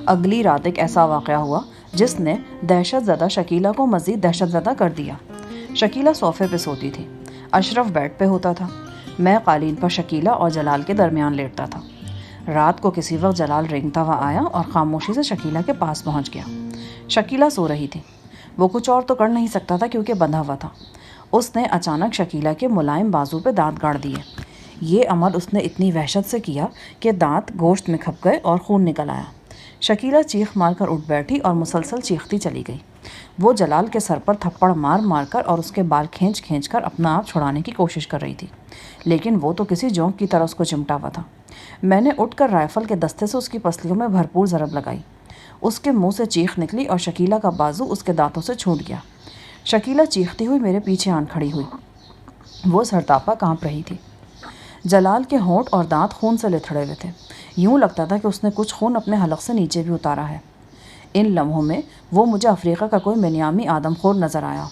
اگلی رات ایک ایسا واقعہ ہوا جس نے دہشت زدہ شکیلہ کو مزید دہشت زدہ کر دیا۔ شکیلہ صوفے پہ سوتی تھی، اشرف بیڈ پہ ہوتا تھا، میں قالین پر شکیلہ اور جلال کے درمیان لیٹتا تھا۔ رات کو کسی وقت جلال رینگتا ہوا آیا اور خاموشی سے شکیلہ کے پاس پہنچ گیا۔ شکیلہ سو رہی تھی، وہ کچھ اور تو کر نہیں سکتا تھا کیونکہ بندھا ہوا تھا۔ اس نے اچانک شکیلہ کے ملائم بازو پہ دانت گاڑ دیے۔ یہ عمل اس نے اتنی وحشت سے کیا کہ دانت گوشت میں کھپ گئے اور خون نکل آیا۔ شکیلہ چیخ مار کر اٹھ بیٹھی اور مسلسل چیختی چلی گئی۔ وہ جلال کے سر پر تھپڑ مار مار کر اور اس کے بال کھینچ کھینچ کر اپنا آپ چھڑانے کی کوشش کر رہی تھی، لیکن وہ تو کسی جونک کی طرح اس کو چمٹا ہوا تھا۔ میں نے اٹھ کر رائفل کے دستے سے اس کی پسلیوں میں بھرپور ضرب لگائی۔ اس کے منہ سے چیخ نکلی اور شکیلہ کا بازو اس کے دانتوں سے چھوٹ گیا۔ شکیلہ چیختی ہوئی میرے پیچھے آن کھڑی ہوئی۔ وہ سرتاپا کانپ رہی تھی۔ جلال کے ہونٹ اور دانت خون سے لتھڑے ہوئے تھے، یوں لگتا تھا کہ اس نے کچھ خون اپنے حلق سے نیچے بھی اتارا ہے۔ ان لمحوں میں وہ مجھے افریقہ کا کوئی منیامی آدم خور نظر آیا،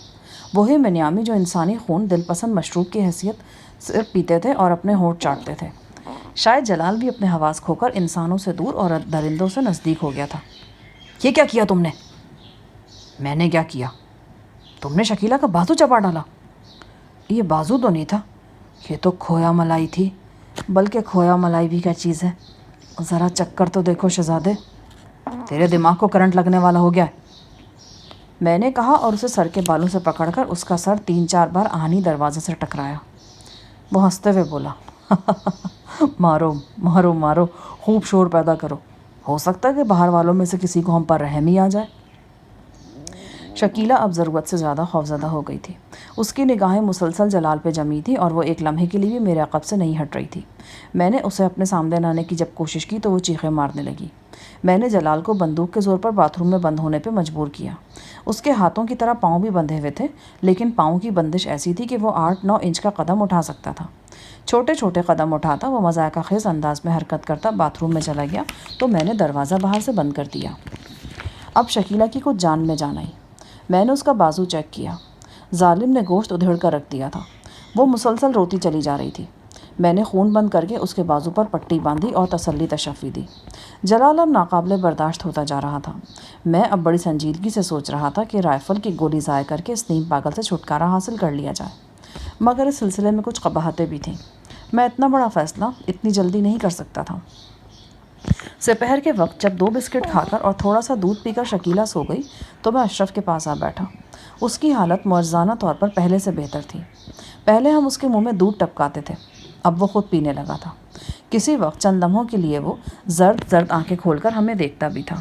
وہی منیامی جو انسانی خون دل پسند مشروب کی حیثیت سے پیتے تھے اور اپنے ہونٹ چاٹتے تھے۔ شاید جلال بھی اپنے حواس کھو کر انسانوں سے دور اور درندوں سے نزدیک ہو گیا تھا۔ یہ کیا کیا تم نے؟ میں نے کیا کیا؟ تم نے شکیلہ کا بازو چبا ڈالا۔ یہ بازو تو نہیں تھا، یہ تو کھویا ملائی تھی، بلکہ کھویا ملائی بھی کیا چیز ہے، ذرا چکر تو دیکھو شہزادے، تیرے دماغ کو کرنٹ لگنے والا ہو گیا ہے، میں نے کہا اور اسے سر کے بالوں سے پکڑ کر اس کا سر 3-4 بار آہنی دروازے سے ٹکرایا۔ وہ ہنستے ہوئے بولا، مارو مارو مارو، خوب شور پیدا کرو، ہو سکتا ہے کہ باہر والوں میں سے کسی کو ہم پر رحم ہی آ جائے۔ شکیلہ اب ضرورت سے زیادہ خوفزدہ ہو گئی تھی۔ اس کی نگاہیں مسلسل جلال پہ جمی تھی اور وہ ایک لمحے کے لیے بھی میرے عقب سے نہیں ہٹ رہی تھی۔ میں نے اسے اپنے سامنے لانے کی جب کوشش کی تو وہ چیخیں مارنے لگی۔ میں نے جلال کو بندوق کے زور پر باتھ روم میں بند ہونے پہ مجبور کیا۔ اس کے ہاتھوں کی طرح پاؤں بھی بندھے ہوئے تھے، لیکن پاؤں کی بندش ایسی تھی کہ وہ 8-9 انچ کا قدم اٹھا سکتا تھا۔ چھوٹے چھوٹے قدم اٹھاتا وہ مذائقہ خیز انداز میں حرکت کرتا باتھ روم میں چلا گیا تو میں نے دروازہ باہر سے بند کر دیا۔ اب شکیلہ کی کچھ جان میں جان آئی۔ میں نے اس کا بازو چیک کیا، ظالم نے گوشت ادھیڑ کر رکھ دیا تھا۔ وہ مسلسل روتی چلی جا رہی تھی۔ میں نے خون بند کر کے اس کے بازو پر پٹی باندھی اور تسلی تشفی دی۔ جلال اب ناقابل برداشت ہوتا جا رہا تھا۔ میں اب بڑی سنجیدگی سے سوچ رہا تھا کہ رائفل کی گولی ضائع کر کے اس نیم پاگل سے چھٹکارا حاصل کر لیا جائے، مگر اس سلسلے میں کچھ قباحتیں بھی تھیں۔ میں اتنا بڑا فیصلہ اتنی جلدی نہیں کر سکتا تھا۔ سپہر کے وقت جب 2 بسکٹ کھا کر اور تھوڑا سا دودھ پی کر شکیلہ سو گئی تو میں اشرف کے پاس آ بیٹھا۔ اس کی حالت معجزانہ طور پر پہلے سے بہتر تھی۔ پہلے ہم اس کے منہ میں دودھ ٹپکاتے تھے، اب وہ خود پینے لگا تھا۔ کسی وقت چند لمحوں کے لیے وہ زرد زرد آنکھیں کھول کر ہمیں دیکھتا بھی تھا۔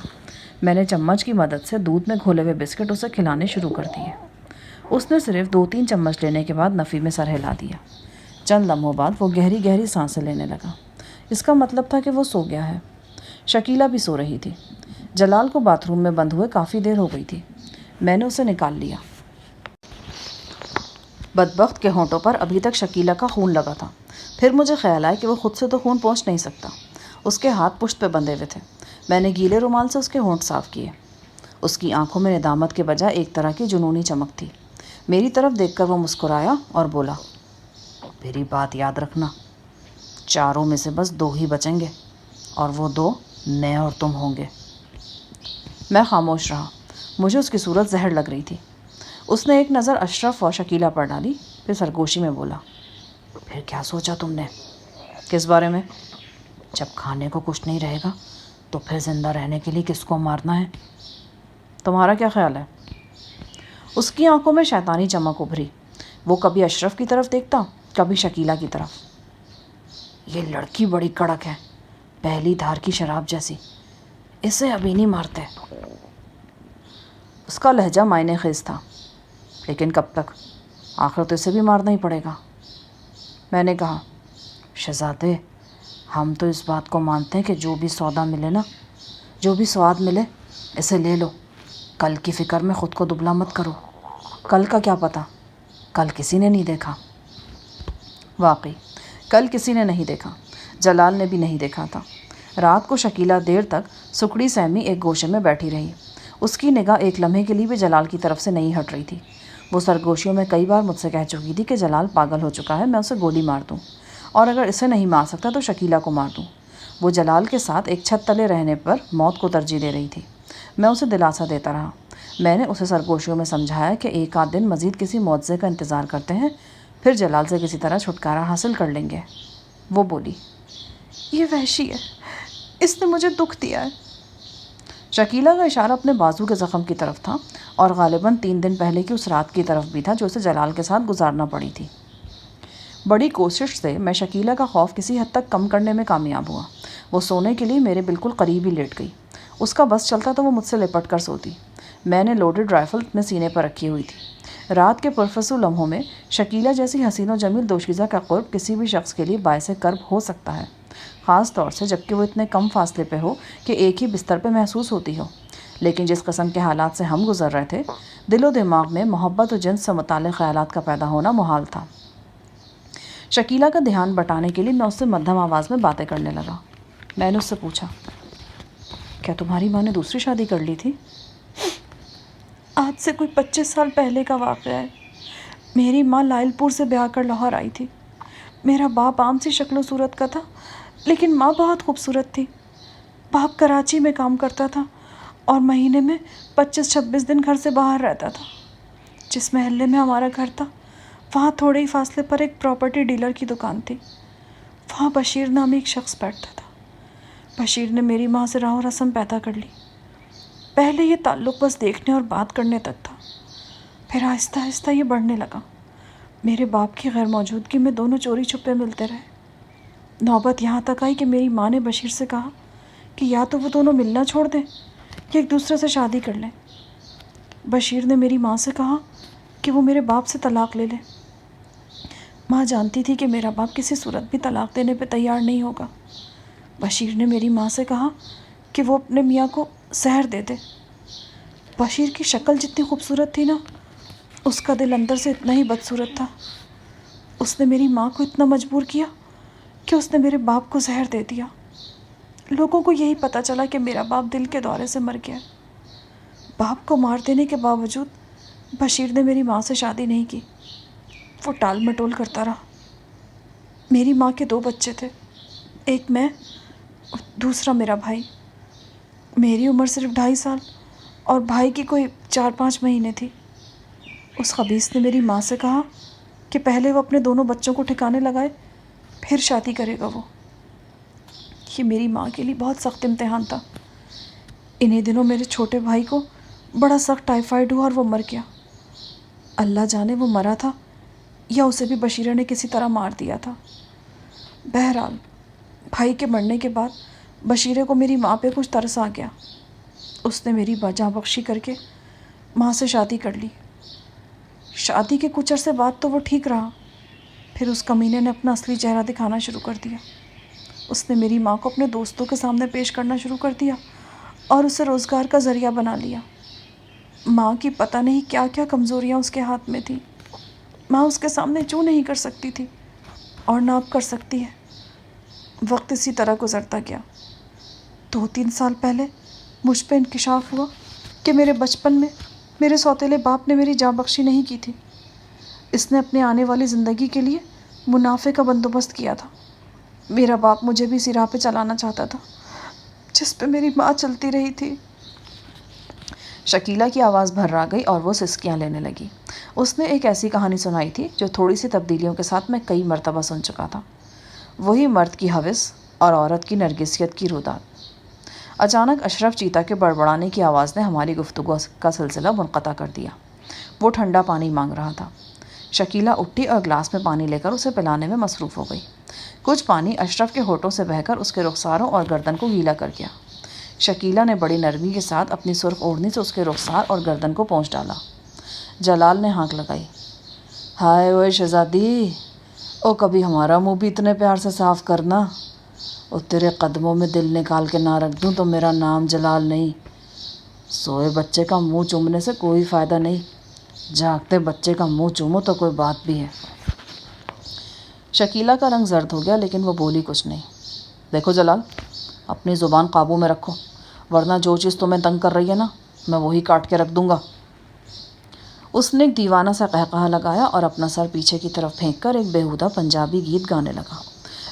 میں نے چمچ کی مدد سے دودھ میں گھولے ہوئے بسکٹ اسے کھلانے شروع کر دیے۔ اس نے صرف 2-3 چمچ لینے کے بعد نفی میں سر ہلا دیا۔ چند لمحوں بعد وہ گہری گہری سانسیں لینے لگا۔ اس کا مطلب تھا کہ وہ سو گیا ہے۔ شکیلہ بھی سو رہی تھی۔ جلال کو باتھ روم میں بند ہوئے کافی دیر ہو گئی تھی۔ میں نے اسے نکال لیا۔ بدبخت کے ہونٹوں پر ابھی تک شکیلہ کا خون لگا تھا۔ پھر مجھے خیال آیا کہ وہ خود سے تو خون پہنچ نہیں سکتا۔ اس کے ہاتھ پشت پہ بندھے ہوئے تھے۔ میں نے گیلے رومال سے اس کے ہونٹ صاف کیے۔ اس کی آنکھوں میں ندامت کے بجائے ایک طرح کی جنونی چمک تھی۔ میری طرف دیکھ کر وہ مسکرایا اور بولا، میری بات یاد رکھنا، 4 میں سے بس 2 ہی بچیں گے، اور وہ 2 میں اور تم ہوں گے۔ میں خاموش رہا۔ مجھے اس کی صورت زہر لگ رہی تھی۔ اس نے ایک نظر اشرف اور شکیلہ پر ڈالی، پھر سرگوشی میں بولا، پھر کیا سوچا تم نے؟ کس بارے میں؟ جب کھانے کو کچھ نہیں رہے گا تو پھر زندہ رہنے کے لیے کس کو مارنا ہے؟ تمہارا کیا خیال ہے؟ اس کی آنکھوں میں شیطانی چمک ابھری۔ وہ کبھی اشرف کی طرف دیکھتا، کبھی شکیلہ کی طرف۔ یہ لڑکی بڑی کڑک ہے، پہلی دھار کی شراب جیسی، اسے ابھی نہیں مارتے۔ اس کا لہجہ معنی خیز تھا۔ لیکن کب تک؟ آخر تو اسے بھی مارنا ہی پڑے گا۔ میں نے کہا، شہزادے، ہم تو اس بات کو مانتے ہیں کہ جو بھی سودا ملے نا، جو بھی سواد ملے، اسے لے لو۔ کل کی فکر میں خود کو دبلا مت کرو، کل کا کیا پتہ، کل کسی نے نہیں دیکھا۔ واقعی کل کسی نے نہیں دیکھا، جلال نے بھی نہیں دیکھا تھا۔ رات کو شکیلہ دیر تک سکڑی سہمی ایک گوشے میں بیٹھی رہی۔ اس کی نگاہ ایک لمحے کے لیے بھی جلال کی طرف سے نہیں ہٹ رہی تھی۔ وہ سرگوشیوں میں کئی بار مجھ سے کہہ چکی تھی کہ جلال پاگل ہو چکا ہے، میں اسے گولی مار دوں، اور اگر اسے نہیں مار سکتا تو شکیلہ کو مار دوں۔ وہ جلال کے ساتھ ایک چھت تلے رہنے پر موت کو ترجیح دے رہی تھی۔ میں اسے دلاسا دیتا رہا۔ میں نے اسے سرگوشیوں میں سمجھایا کہ ایک آدھ دن مزید کسی معجزے کا انتظار کرتے ہیں، پھر جلال سے کسی طرح چھٹکارا حاصل کر لیں گے۔ وہ بولی، یہ وحشی ہے، اس نے مجھے دکھ دیا ہے۔ شکیلہ کا اشارہ اپنے بازو کے زخم کی طرف تھا اور غالباً 3 دن پہلے کی اس رات کی طرف بھی تھا جو اسے جلال کے ساتھ گزارنا پڑی تھی۔ بڑی کوشش سے میں شکیلہ کا خوف کسی حد تک کم کرنے میں کامیاب ہوا۔ وہ سونے کے لیے میرے بالکل قریب ہی لیٹ گئی۔ اس کا بس چلتا تو وہ مجھ سے لپٹ کر سوتی۔ میں نے لوڈڈ رائفل اپنے سینے پر رکھی ہوئی تھی۔ رات کے پرفسو لمحوں میں شکیلہ جیسی حسین و جمیل دوشیزہ کا قرب کسی بھی شخص کے لیے باعث کرب ہو سکتا ہے، خاص طور سے جب کہ وہ اتنے کم فاصلے پہ ہو کہ ایک ہی بستر پہ محسوس ہوتی ہو۔ لیکن جس قسم کے حالات سے ہم گزر رہے تھے، دل و دماغ میں محبت و جنس سے متعلق خیالات کا پیدا ہونا محال تھا۔ شکیلہ کا دھیان بٹانے کے لیے میں اس سے مدھم آواز میں باتیں کرنے لگا۔ میں نے اس سے پوچھا، کیا تمہاری ماں نے دوسری شادی کر لی تھی؟ آج سے کوئی 25 سال پہلے کا واقعہ ہے۔ میری ماں لائل پور سے بیاہ کر لاہور آئی تھی۔ میرا باپ عام سی شکل و صورت کا تھا، لیکن ماں بہت خوبصورت تھی۔ باپ کراچی میں کام کرتا تھا اور مہینے میں 25-26 دن گھر سے باہر رہتا تھا۔ جس محلے میں ہمارا گھر تھا، وہاں تھوڑے ہی فاصلے پر ایک پراپرٹی ڈیلر کی دکان تھی۔ وہاں بشیر نامی ایک شخص بیٹھتا تھا۔ بشیر نے میری ماں سے راہ و رسم پیدا کر لی۔ پہلے یہ تعلق بس دیکھنے اور بات کرنے تک تھا، پھر آہستہ آہستہ یہ بڑھنے لگا۔ میرے باپ کی غیر موجودگی میں دونوں چوری چھپے ملتے رہے۔ نوبت یہاں تک آئی کہ میری ماں نے بشیر سے کہا کہ یا تو وہ دونوں ملنا چھوڑ دیں یا ایک دوسرے سے شادی کر لیں۔ بشیر نے میری ماں سے کہا کہ وہ میرے باپ سے طلاق لے لے۔ ماں جانتی تھی کہ میرا باپ کسی صورت بھی طلاق دینے پہ تیار نہیں ہوگا۔ بشیر نے میری ماں سے کہا کہ وہ اپنے میاں کو زہر دے دے۔ بشیر کی شکل جتنی خوبصورت تھی نا، اس کا دل اندر سے اتنا ہی بدصورت تھا۔ اس نے میری ماں کو اتنا مجبور کیا کہ اس نے میرے باپ کو زہر دے دیا۔ لوگوں کو یہی پتہ چلا کہ میرا باپ دل کے دورے سے مر گیا۔ باپ کو مار دینے کے باوجود بشیر نے میری ماں سے شادی نہیں کی۔ وہ ٹال مٹول کرتا رہا۔ میری ماں کے 2 بچے تھے، ایک میں اور دوسرا میرا بھائی۔ میری عمر صرف 2.5 سال اور بھائی کی کوئی 4-5 مہینے تھی۔ اس خبیث نے میری ماں سے کہا کہ پہلے وہ اپنے دونوں بچوں کو ٹھکانے لگائے، پھر شادی کرے گا وہ۔ یہ میری ماں کے لیے بہت سخت امتحان تھا۔ انہی دنوں میرے چھوٹے بھائی کو بڑا سخت ٹائیفائیڈ ہوا اور وہ مر گیا۔ اللہ جانے وہ مرا تھا یا اسے بھی بشیرہ نے کسی طرح مار دیا تھا۔ بہرحال بھائی کے مرنے کے بعد بشیرے کو میری ماں پہ کچھ ترس آ گیا۔ اس نے میری جاں بخشی کر کے ماں سے شادی کر لی۔ شادی کے کچھ عرصے بعد تو وہ ٹھیک رہا، پھر اس کمینے نے اپنا اصلی چہرہ دکھانا شروع کر دیا۔ اس نے میری ماں کو اپنے دوستوں کے سامنے پیش کرنا شروع کر دیا اور اسے روزگار کا ذریعہ بنا لیا۔ ماں کی پتہ نہیں کیا کیا کمزوریاں اس کے ہاتھ میں تھیں۔ ماں اس کے سامنے چوں نہیں کر سکتی تھی اور نہ اب کر سکتی ہے۔ وقت اسی طرح گزرتا گیا۔ 2-3 سال پہلے مجھ پہ انکشاف ہوا کہ میرے بچپن میں میرے سوتیلے باپ نے میری جاں بخشی نہیں کی تھی۔ اس نے اپنے آنے والی زندگی کے لیے منافع کا بندوبست کیا تھا۔ میرا باپ مجھے بھی اسی راہ پہ چلانا چاہتا تھا جس پہ میری ماں چلتی رہی تھی۔ شکیلہ کی آواز بھرا گئی اور وہ سسکیاں لینے لگی۔ اس نے ایک ایسی کہانی سنائی تھی جو تھوڑی سی تبدیلیوں کے ساتھ میں کئی مرتبہ سن چکا تھا۔ وہی مرد کی ہوس اور عورت کی نرگسیت کی روداد۔ اچانک اشرف چیتا کے بڑبڑانے کی آواز نے ہماری گفتگو کا سلسلہ منقطع کر دیا۔ وہ ٹھنڈا پانی مانگ رہا تھا۔ شکیلہ اٹھی اور گلاس میں پانی لے کر اسے پلانے میں مصروف ہو گئی۔ کچھ پانی اشرف کے ہونٹوں سے بہہ کر اس کے رخساروں اور گردن کو گیلا کر گیا۔ شکیلہ نے بڑی نرمی کے ساتھ اپنی سرخ اوڑھنی سے اس کے رخسار اور گردن کو پونچھ ڈالا۔ جلال نے ہانک لگائی، ہائے اوئے شہزادی، او کبھی ہمارا منہ بھی اتنے پیار سے صاف کرنا۔ او تیرے قدموں میں دل نکال کے نہ رکھ دوں تو میرا نام جلال نہیں۔ سوئے بچے کا منہ چومنے سے کوئی فائدہ نہیں، جاگتے بچے کا منہ چومو تو کوئی بات بھی ہے۔ شکیلہ کا رنگ زرد ہو گیا لیکن وہ بولی کچھ نہیں۔ دیکھو جلال، اپنی زبان قابو میں رکھو، ورنہ جو چیز تمہیں تنگ کر رہی ہے نا، میں وہی کاٹ کے رکھ دوں گا۔ اس نے ایک دیوانہ سا قہقہہ لگایا اور اپنا سر پیچھے کی طرف پھینک کر ایک بیہودہ پنجابی گیت گانے لگا۔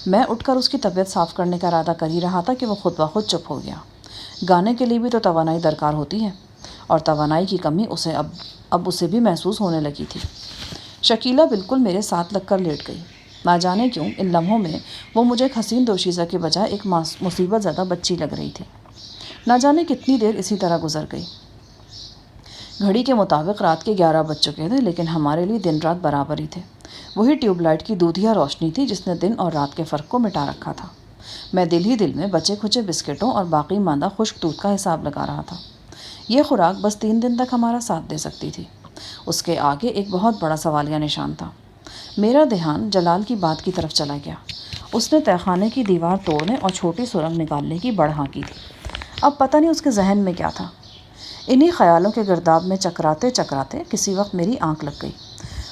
میں اٹھ کر اس کی طبیعت صاف کرنے کا ارادہ کر ہی رہا تھا کہ وہ خود بخود چپ ہو گیا۔ گانے کے لیے بھی تو توانائی درکار ہوتی ہے، اور توانائی کی کمی اب اسے بھی محسوس ہونے لگی تھی۔ شکیلہ بالکل میرے ساتھ لگ کر لیٹ گئی۔ نہ جانے کیوں ان لمحوں میں وہ مجھے ایک حسین دوشیزہ کے بجائے ایک مصیبت زدہ بچی لگ رہی تھی۔ نہ جانے کتنی دیر اسی طرح گزر گئی۔ گھڑی کے مطابق رات کے 11 بج چکے تھے، لیکن ہمارے لیے دن رات برابر ہی تھے۔ وہی ٹیوب لائٹ کی دودھیا روشنی تھی جس نے دن اور رات کے فرق کو مٹا رکھا تھا۔ میں دل ہی دل میں بچے کھچے بسکٹوں اور باقی ماندہ خشک دودھ کا حساب لگا رہا تھا۔ یہ خوراک بس 3 دن تک ہمارا ساتھ دے سکتی تھی۔ اس کے آگے ایک بہت بڑا سوالیہ نشان تھا۔ میرا دھیان جلال کی بات کی طرف چلا گیا۔ اس نے تہہ خانے کی دیوار توڑنے اور چھوٹی سرنگ نکالنے کی بڑھا کی تھی۔ اب پتہ نہیں اس کے ذہن میں کیا تھا۔ انہی خیالوں کے گرداب میں چکراتے چکراتے کسی وقت میری آنکھ لگ گئی۔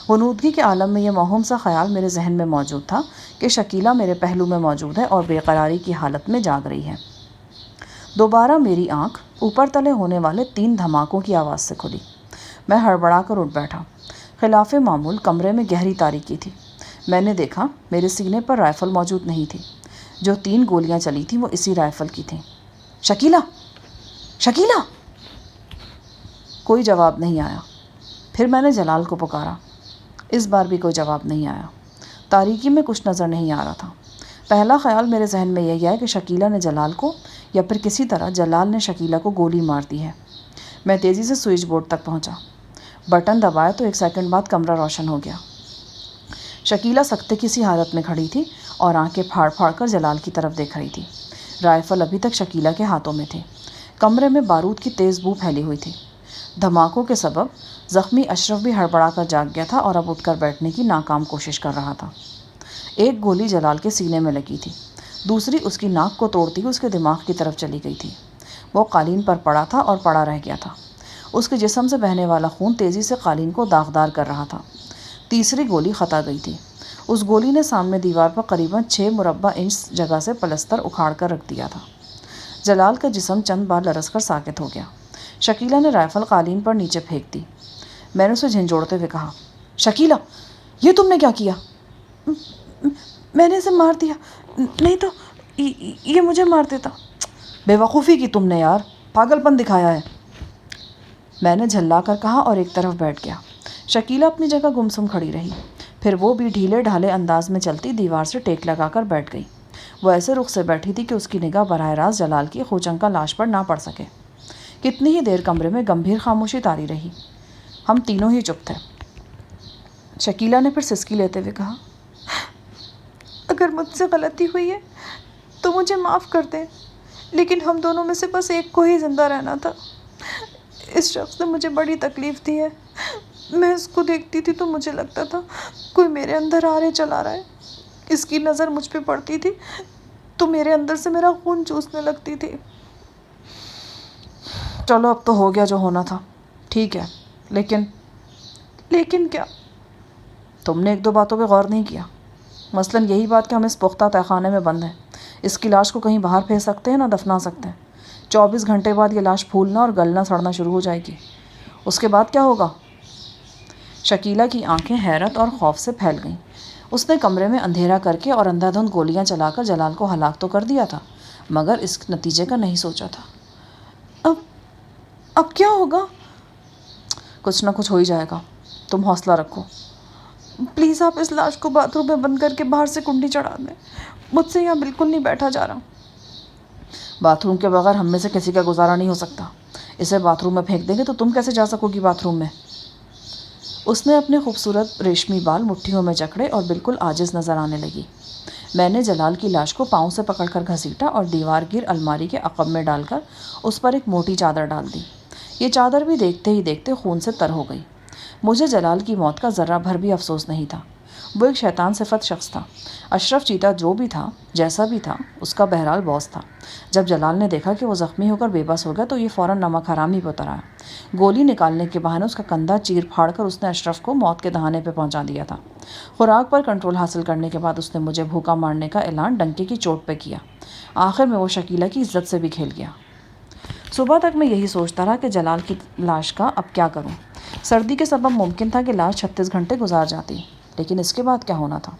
غنودگی کے عالم میں یہ موہوم سا خیال میرے ذہن میں موجود تھا کہ شکیلہ میرے پہلو میں موجود ہے اور بے قراری کی حالت میں جاگ رہی ہے۔ دوبارہ میری آنکھ اوپر تلے ہونے والے 3 دھماکوں کی آواز سے کھلی۔ میں ہڑبڑا کر اٹھ بیٹھا۔ خلاف معمول کمرے میں گہری تاریکی تھی۔ میں نے دیکھا میرے سینے پر رائفل موجود نہیں تھی۔ جو 3 گولیاں چلی تھیں وہ اسی رائفل کی تھیں۔ شکیلہ! شکیلہ! کوئی جواب نہیں آیا۔ پھر میں نے جلال کو پکارا۔ اس بار بھی کوئی جواب نہیں آیا۔ تاریکی میں کچھ نظر نہیں آ رہا تھا۔ پہلا خیال میرے ذہن میں یہی آیا کہ شکیلہ نے جلال کو یا پھر کسی طرح جلال نے شکیلہ کو گولی مار دی ہے۔ میں تیزی سے سوئچ بورڈ تک پہنچا۔ بٹن دبایا تو 1 سیکنڈ بعد کمرہ روشن ہو گیا۔ شکیلہ سکتے کی سی حالت میں کھڑی تھی اور آنکھیں پھاڑ پھاڑ کر جلال کی طرف دیکھ رہی تھی۔ رائفل ابھی تک شکیلہ کے ہاتھوں میں تھی۔ کمرے میں بارود کی تیز بو پھیلی ہوئی تھی۔ دھماکوں کے سبب زخمی اشرف بھی ہڑبڑا کر جاگ گیا تھا اور اب اٹھ کر بیٹھنے کی ناکام کوشش کر رہا تھا۔ ایک گولی جلال کے سینے میں لگی تھی، دوسری اس کی ناک کو توڑتی ہوئی اس کے دماغ کی طرف چلی گئی تھی۔ وہ قالین پر پڑا تھا اور پڑا رہ گیا تھا۔ اس کے جسم سے بہنے والا خون تیزی سے قالین کو داغدار کر رہا تھا۔ تیسری گولی خطا گئی تھی۔ اس گولی نے سامنے دیوار پر قریباً 6 مربع انچ جگہ سے پلستر اکھاڑ کر رکھ دیا تھا۔ جلال کا جسم چند بار لرز کر ساکت ہو گیا۔ شکیلہ نے رائفل قالین پر نیچے پھینک دی۔ میں نے اسے جھنجھوڑتے ہوئے کہا، شکیلہ، یہ تم نے کیا کیا؟ میں نے اسے مار دیا، نہیں تو یہ مجھے مار دیتا۔ بے وقوفی کی تم نے یار، پاگل پن دکھایا ہے، میں نے جھلا کر کہا اور ایک طرف بیٹھ گیا۔ شکیلہ اپنی جگہ گمسم کھڑی رہی۔ پھر وہ بھی ڈھیلے ڈھالے انداز میں چلتی دیوار سے ٹیک لگا کر بیٹھ گئی۔ وہ ایسے رخ سے بیٹھی تھی کہ اس کی نگاہ براہ راست جلال کی خوچنکا لاش پر نہ پڑ سکے۔ کتنی ہی دیر کمرے میں گمبھیر خاموشی طاری رہی۔ ہم تینوں ہی چپ تھے۔ شکیلہ نے پھر سسکی لیتے ہوئے کہا، اگر مجھ سے غلطی ہوئی ہے تو مجھے معاف کر دیں، لیکن ہم دونوں میں سے بس ایک کو ہی زندہ رہنا تھا۔ اس شخص نے مجھے بڑی تکلیف دی ہے۔ میں اس کو دیکھتی تھی تو مجھے لگتا تھا کوئی میرے اندر آرے چلا رہا ہے۔ اس کی نظر مجھ پہ پڑتی تھی تو میرے اندر سے میرا خون چوسنے لگتی تھی۔ چلو اب تو ہو گیا جو ہونا تھا، ٹھیک ہے، لیکن کیا؟ تم نے 1-2 باتوں پہ غور نہیں کیا؟ مثلاً یہی بات کہ ہم اس پختہ تہہ خانے میں بند ہیں۔ اس کی لاش کو کہیں باہر پھینک سکتے ہیں نہ دفنا سکتے ہیں۔ 24 گھنٹے بعد یہ لاش پھولنا اور گلنا سڑنا شروع ہو جائے گی۔ اس کے بعد کیا ہوگا؟ شکیلہ کی آنکھیں حیرت اور خوف سے پھیل گئیں۔ اس نے کمرے میں اندھیرا کر کے اور اندھا دھند گولیاں چلا کر جلال کو ہلاک تو کر دیا تھا، مگر اس نتیجے کا نہیں سوچا تھا۔ اب کیا ہوگا؟ کچھ نہ کچھ ہو ہی جائے گا، تم حوصلہ رکھو۔ پلیز آپ اس لاش کو باتھ روم میں بند کر کے باہر سے کنڈی چڑھا دیں، مجھ سے یہاں بالکل نہیں بیٹھا جا رہا۔ باتھ روم کے بغیر ہم میں سے کسی کا گزارا نہیں ہو سکتا۔ اسے باتھ روم میں پھینک دیں گے تو تم کیسے جا سکو گی باتھ روم میں؟ اس نے اپنے خوبصورت ریشمی بال مٹھیوں میں جکڑے اور بالکل عاجز نظر آنے لگی۔ میں نے جلال کی لاش کو پاؤں سے پکڑ کر گھسیٹا اور دیوار گر الماری کے عقب میں ڈال کر اس پر ایک موٹی چادر ڈال دی۔ یہ چادر بھی دیکھتے ہی دیکھتے خون سے تر ہو گئی۔ مجھے جلال کی موت کا ذرہ بھر بھی افسوس نہیں تھا۔ وہ ایک شیطان صفت شخص تھا۔ اشرف چیتا جو بھی تھا، جیسا بھی تھا، اس کا بہرحال باس تھا۔ جب جلال نے دیکھا کہ وہ زخمی ہو کر بے بس ہو گیا تو یہ فوراً نمک حرامی پہ اتر آیا۔ گولی نکالنے کے بہانے اس کا کندھا چیر پھاڑ کر اس نے اشرف کو موت کے دہانے پہ پہنچا دیا تھا۔ خوراک پر کنٹرول حاصل کرنے کے بعد اس نے مجھے بھوکا مارنے کا اعلان ڈنکے کی چوٹ پہ کیا۔ آخر میں وہ شکیلہ کی عزت سے بھی کھیل گیا۔ صبح تک میں یہی سوچتا رہا کہ جلال کی لاش کا اب کیا کروں۔ سردی کے سبب ممکن تھا کہ لاش 36 گھنٹے گزار جاتی، لیکن اس کے بعد کیا ہونا تھا؟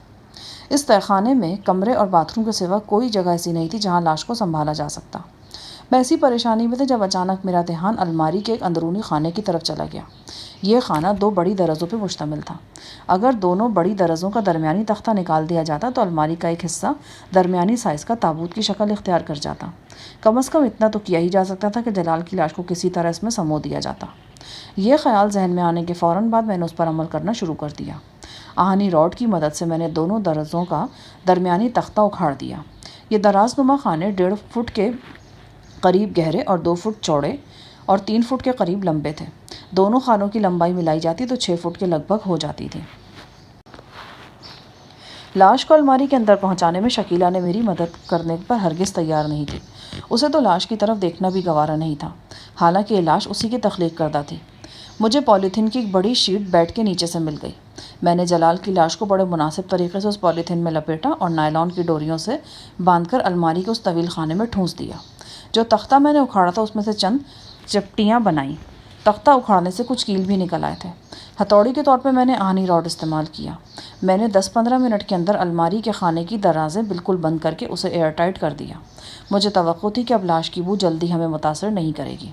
اس تہخانے میں کمرے اور باتھ روم کے سوا کوئی جگہ ایسی نہیں تھی جہاں لاش کو سنبھالا جا سکتا۔ میں ایسی پریشانی میں تھا جب اچانک میرا دھیان الماری کے ایک اندرونی خانے کی طرف چلا گیا۔ یہ خانہ 2 بڑی درزوں پہ مشتمل تھا۔ اگر دونوں بڑی درزوں کا درمیانی تختہ نکال دیا جاتا تو الماری کا ایک حصہ درمیانی سائز کا تابوت کی شکل اختیار کر جاتا۔ کم از کم اتنا تو کیا ہی جا سکتا تھا کہ جلال کی لاش کو کسی طرح اس میں سمو دیا جاتا۔ یہ خیال ذہن میں آنے کے فوراً بعد میں نے اس پر عمل کرنا شروع کر دیا۔ آہنی راڈ کی مدد سے میں نے دونوں درزوں کا درمیانی تختہ اکھاڑ دیا۔ یہ دراز نما خانے 1.5 فٹ کے قریب گہرے اور 2 فٹ چوڑے اور 3 فٹ کے قریب لمبے تھے۔ دونوں خانوں کی لمبائی ملائی جاتی تو 6 فٹ کے لگ بھگ ہو جاتی تھی۔ لاش کو الماری کے اندر پہنچانے میں شکیلہ نے میری مدد کرنے پر ہرگز تیار نہیں تھی۔ اسے تو لاش کی طرف دیکھنا بھی گوارا نہیں تھا، حالانکہ یہ لاش اسی کی تخلیق کردہ تھی۔ مجھے پولیتھین کی ایک بڑی شیٹ بیڈ کے نیچے سے مل گئی۔ میں نے جلال کی لاش کو بڑے مناسب طریقے سے اس پولیتھین میں لپیٹا اور نائلون کی ڈوریوں سے باندھ کر الماری کے اس طویل خانے میں ٹھونس دیا۔ جو تختہ میں نے اکھاڑا تھا اس میں سے چند چپٹیاں بنائیں۔ تختہ اکھاڑنے سے کچھ کیل بھی نکل آئے تھے۔ ہتھوڑی کے طور پہ میں نے آہنی راڈ استعمال کیا۔ میں نے 10-15 منٹ کے اندر الماری کے خانے کی درازیں بالکل بند کر کے اسے ایئر ٹائٹ کر دیا۔ مجھے توقع تھی کہ اب لاش کی بو جلدی ہمیں متاثر نہیں کرے گی۔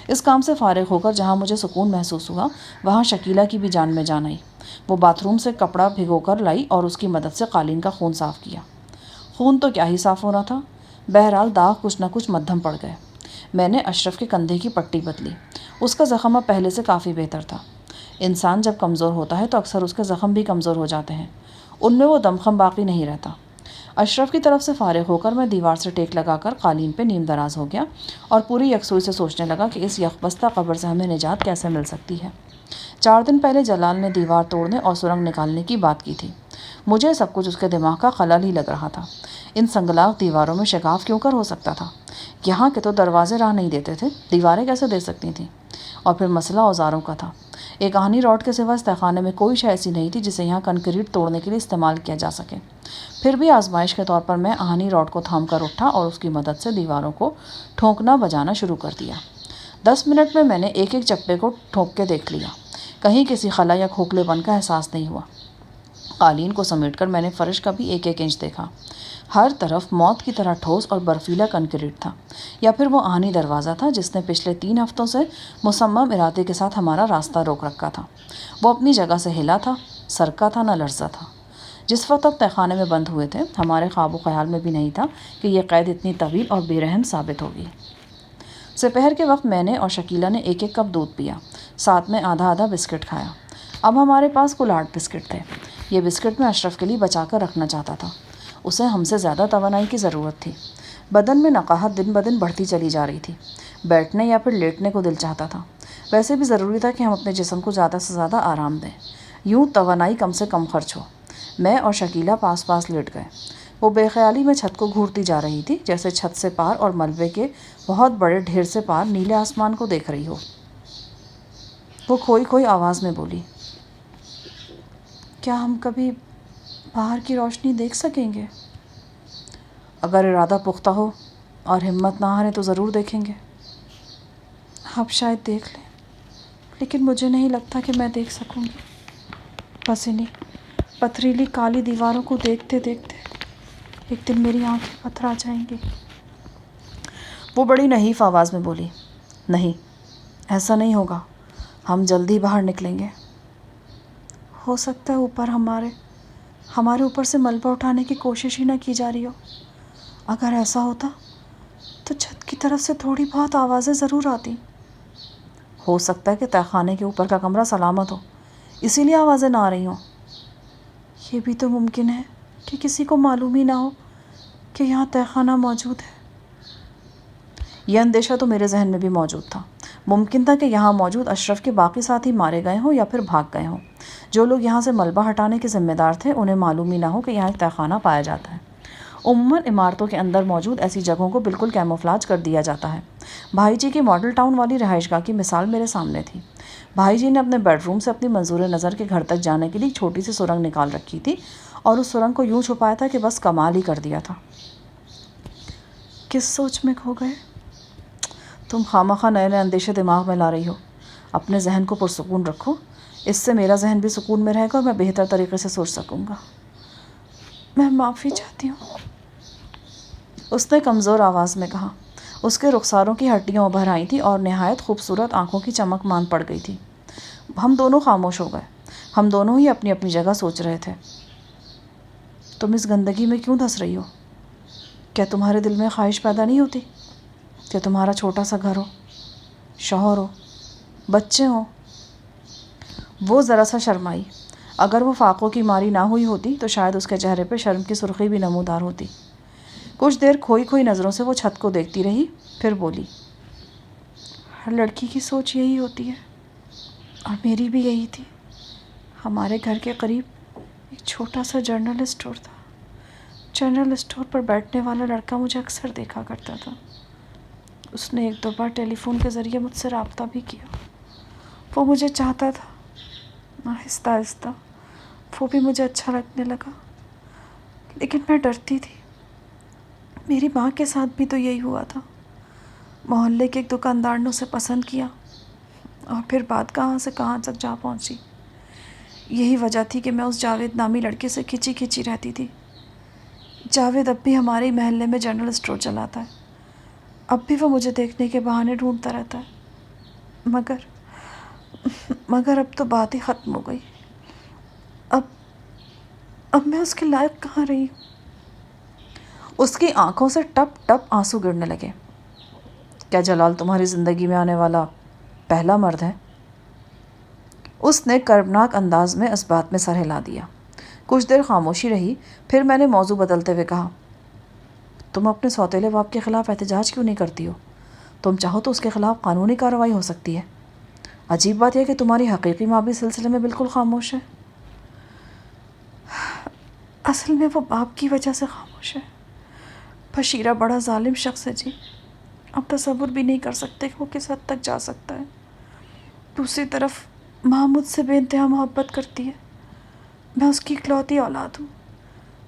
اس کام سے فارغ ہو کر جہاں مجھے سکون محسوس ہوا وہاں شکیلہ کی بھی جان میں جان آئی۔ وہ باتھ روم سے کپڑا بھگو کر لائی اور اس کی مدد سے قالین کا خون صاف کیا۔ خون تو کیا ہی صاف ہونا تھا، بہرحال داغ کچھ نہ کچھ مدھم پڑ گئے۔ میں نے اشرف کے کندھے کی پٹی بدلی۔ اس کا زخم اب پہلے سے کافی بہتر تھا۔ انسان جب کمزور ہوتا ہے تو اکثر اس کے زخم بھی کمزور ہو جاتے ہیں، ان میں وہ دمخم باقی نہیں رہتا۔ اشرف کی طرف سے فارغ ہو کر میں دیوار سے ٹیک لگا کر قالین پہ نیم دراز ہو گیا اور پوری یکسوئی سے سوچنے لگا کہ اس یکبستہ قبر سے ہمیں نجات کیسے مل سکتی ہے۔ 4 دن پہلے جلال نے دیوار توڑنے اور سرنگ نکالنے کی بات کی تھی۔ مجھے سب کچھ اس کے دماغ کا خلل ہی لگ رہا تھا۔ ان سنگلاخ دیواروں میں شگاف کیوں کر ہو سکتا تھا؟ یہاں کے تو دروازے راہ نہیں دیتے تھے، دیواریں کیسے دے سکتی تھیں؟ اور پھر مسئلہ اوزاروں کا تھا۔ ایک آہنی راڈ کے سوا اس تہخانے میں کوئی شے ایسی نہیں تھی جسے یہاں کنکریٹ توڑنے کے لیے استعمال کیا جا سکے۔ پھر بھی آزمائش کے طور پر میں آہنی راڈ کو تھام کر اٹھا اور اس کی مدد سے دیواروں کو ٹھونکنا بجانا شروع کر دیا۔ 10 منٹ میں نے ایک ایک چپے کو ٹھونک کے دیکھ لیا۔ کہیں کسی خلا یا کھوکھلے پن کا احساس نہیں ہوا۔ قالین کو سمیٹ کر میں نے فرش کا بھی ایک ایک انچ دیکھا۔ ہر طرف موت کی طرح ٹھوس اور برفیلا کنکریٹ تھا، یا پھر وہ آہنی دروازہ تھا جس نے پچھلے 3 ہفتوں سے مصمم ارادے کے ساتھ ہمارا راستہ روک رکھا تھا۔ وہ اپنی جگہ سے ہلا تھا، سرکا تھا، نہ لرزا تھا۔ جس وقت اب تہخانے میں بند ہوئے تھے ہمارے خواب و خیال میں بھی نہیں تھا کہ یہ قید اتنی طویل اور بے رحم ثابت ہوگی۔ سپہر کے وقت میں نے اور شکیلہ نے ایک ایک کپ دودھ پیا، ساتھ میں آدھا آدھا بسکٹ کھایا۔ اب ہمارے پاس کل 8 بسکٹ تھے۔ یہ بسکٹ میں اشرف کے لیے بچا کر رکھنا چاہتا تھا۔ اسے ہم سے زیادہ توانائی کی ضرورت تھی۔ بدن میں نقاہت دن بدن بڑھتی چلی جا رہی تھی۔ بیٹھنے یا پھر لیٹنے کو دل چاہتا تھا۔ ویسے بھی ضروری تھا کہ ہم اپنے جسم کو زیادہ سے زیادہ آرام دیں، یوں توانائی کم سے کم خرچ ہو۔ میں اور شکیلہ پاس پاس لیٹ گئے۔ وہ بے خیالی میں چھت کو گھورتی جا رہی تھی، جیسے چھت سے پار اور ملبے کے بہت بڑے ڈھیر سے پار نیلے آسمان کو دیکھ رہی ہو۔ وہ کھوئی کھوئی آواز میں بولی، کیا ہم کبھی باہر کی روشنی دیکھ سکیں گے؟ اگر ارادہ پختہ ہو اور ہمت نہ ہارے تو ضرور دیکھیں گے۔ آپ شاید دیکھ لیں، لیکن مجھے نہیں لگتا کہ میں دیکھ سکوں گی۔ بس انہیں پتھریلی کالی دیواروں کو دیکھتے دیکھتے ایک دن میری آنکھیں پتھرا جائیں گی۔ وہ بڑی نحیف آواز میں بولی، نہیں، ایسا نہیں ہوگا، ہم جلدی باہر نکلیں گے۔ ہو سکتا ہے اوپر ہمارے اوپر سے ملبہ اٹھانے کی کوشش ہی نہ کی جا رہی ہو۔ اگر ایسا ہوتا تو چھت کی طرف سے تھوڑی بہت آوازیں ضرور آتی۔ ہو سکتا ہے کہ تہخانے کے اوپر کا کمرہ سلامت ہو، اسی لیے آوازیں نہ آ رہی ہوں۔ یہ بھی تو ممکن ہے کہ کسی کو معلوم ہی نہ ہو کہ یہاں تہخانہ موجود ہے۔ یہ اندیشہ تو میرے ذہن میں بھی موجود تھا۔ ممکن تھا کہ یہاں موجود اشرف کے باقی ساتھی مارے گئے ہوں یا پھر بھاگ گئے ہوں۔ جو لوگ یہاں سے ملبہ ہٹانے کے ذمہ دار تھے انہیں معلوم ہی نہ ہو کہ یہاں ایک تہخانہ پایا جاتا ہے۔ عموماً عمارتوں کے اندر موجود ایسی جگہوں کو بالکل کیموفلاج کر دیا جاتا ہے۔ بھائی جی کی ماڈل ٹاؤن والی رہائش گاہ کی مثال میرے سامنے تھی۔ بھائی جی نے اپنے بیڈ روم سے اپنی منظور نظر کے گھر تک جانے کے لیے چھوٹی سی سرنگ نکال رکھی تھی اور اس سرنگ کو یوں چھپایا تھا کہ بس کمال ہی کر دیا تھا۔ کس سوچ میں کھو گئے؟ تم خامخواہ نئے نئے اندیشے دماغ میں لا رہی ہو۔ اپنے ذہن کو پرسکون رکھو، اس سے میرا ذہن بھی سکون میں رہے گا اور میں بہتر طریقے سے سوچ سکوں گا۔ میں معافی چاہتی ہوں، اس نے کمزور آواز میں کہا۔ اس کے رخساروں کی ہڈیاں ابھر آئی تھیں اور نہایت خوبصورت آنکھوں کی چمک مان پڑ گئی تھی۔ ہم دونوں خاموش ہو گئے۔ ہم دونوں ہی اپنی اپنی جگہ سوچ رہے تھے۔ تم اس گندگی میں کیوں دھس رہی ہو؟ کیا تمہارے دل میں خواہش پیدا نہیں ہوتی کہ تمہارا چھوٹا سا گھر ہو، شوہر ہو، بچے ہوں؟ وہ ذرا سا شرمائی۔ اگر وہ فاقوں کی ماری نہ ہوئی ہوتی تو شاید اس کے چہرے پہ شرم کی سرخی بھی نمودار ہوتی۔ کچھ دیر کھوئی کھوئی نظروں سے وہ چھت کو دیکھتی رہی، پھر بولی، ہر لڑکی کی سوچ یہی ہوتی ہے، اور میری بھی یہی تھی۔ ہمارے گھر کے قریب ایک چھوٹا سا جنرل اسٹور تھا۔ جنرل اسٹور پر بیٹھنے والا لڑکا مجھے اکثر دیکھا کرتا تھا۔ اس نے ایک دو بار ٹیلی فون کے ذریعے مجھ سے رابطہ بھی کیا۔ وہ مجھے چاہتا تھا۔ آہستہ آہستہ وہ بھی مجھے اچھا لگنے لگا، لیکن میں ڈرتی تھی۔ میری ماں کے ساتھ بھی تو یہی ہوا تھا۔ محلے کے ایک دکاندار نے اسے پسند کیا، اور پھر بات کہاں سے کہاں تک جا پہنچی۔ یہی وجہ تھی کہ میں اس جاوید نامی لڑکے سے کھچی کھچی رہتی تھی۔ جاوید اب بھی ہمارے محلے میں جنرل اسٹور چلاتا ہے۔ اب بھی وہ مجھے دیکھنے کے بہانے ڈھونڈتا رہتا ہے، مگر اب تو بات ہی ختم ہو گئی۔ اب میں اس کے لائق کہاں رہی ہوں؟ اس کی آنکھوں سے ٹپ ٹپ آنسو گرنے لگے۔ کیا جلال تمہاری زندگی میں آنے والا پہلا مرد ہے؟ اس نے کربناک انداز میں اس بات میں سر ہلا دیا۔ کچھ دیر خاموشی رہی، پھر میں نے موضوع بدلتے ہوئے کہا، تم اپنے سوتیلے باپ کے خلاف احتجاج کیوں نہیں کرتی ہو؟ تم چاہو تو اس کے خلاف قانونی کارروائی ہو سکتی ہے۔ عجیب بات یہ کہ تمہاری حقیقی ماں بھی سلسلے میں بالکل خاموش ہے۔ اصل میں وہ باپ کی وجہ سے خاموش ہے۔ بشیرہ بڑا ظالم شخص ہے جی، آپ تصور بھی نہیں کر سکتے کہ وہ کس حد تک جا سکتا ہے۔ دوسری طرف ماں مجھ سے بے انتہا محبت کرتی ہے۔ میں اس کی اکلوتی اولاد ہوں۔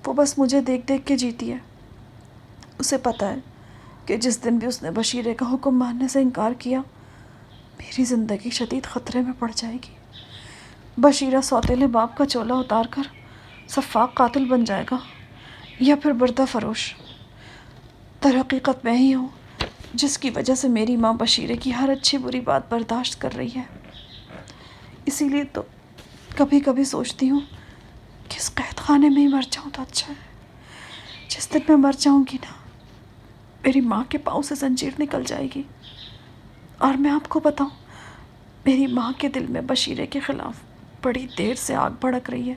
وہ بس مجھے دیکھ دیکھ کے جیتی ہے۔ اسے پتہ ہے کہ جس دن بھی اس نے بشیرے کا حکم ماننے سے انکار کیا، میری زندگی شدید خطرے میں پڑ جائے گی۔ بشیرہ سوتیلے باپ کا چولہ اتار کر سفاک قاتل بن جائے گا، یا پھر بردہ فروش۔ در حقیقت میں ہی ہوں جس کی وجہ سے میری ماں بشیرے کی ہر اچھی بری بات برداشت کر رہی ہے۔ اسی لیے تو کبھی کبھی سوچتی ہوں کہ اس قید خانے میں ہی مر جاؤں تو اچھا ہے۔ جس دن میں مر جاؤں گی نا، میری ماں کے پاؤں سے زنجیر نکل جائے گی۔ اور میں آپ کو بتاؤں، میری ماں کے دل میں بشیرے کے خلاف بڑی دیر سے آگ بھڑک رہی ہے،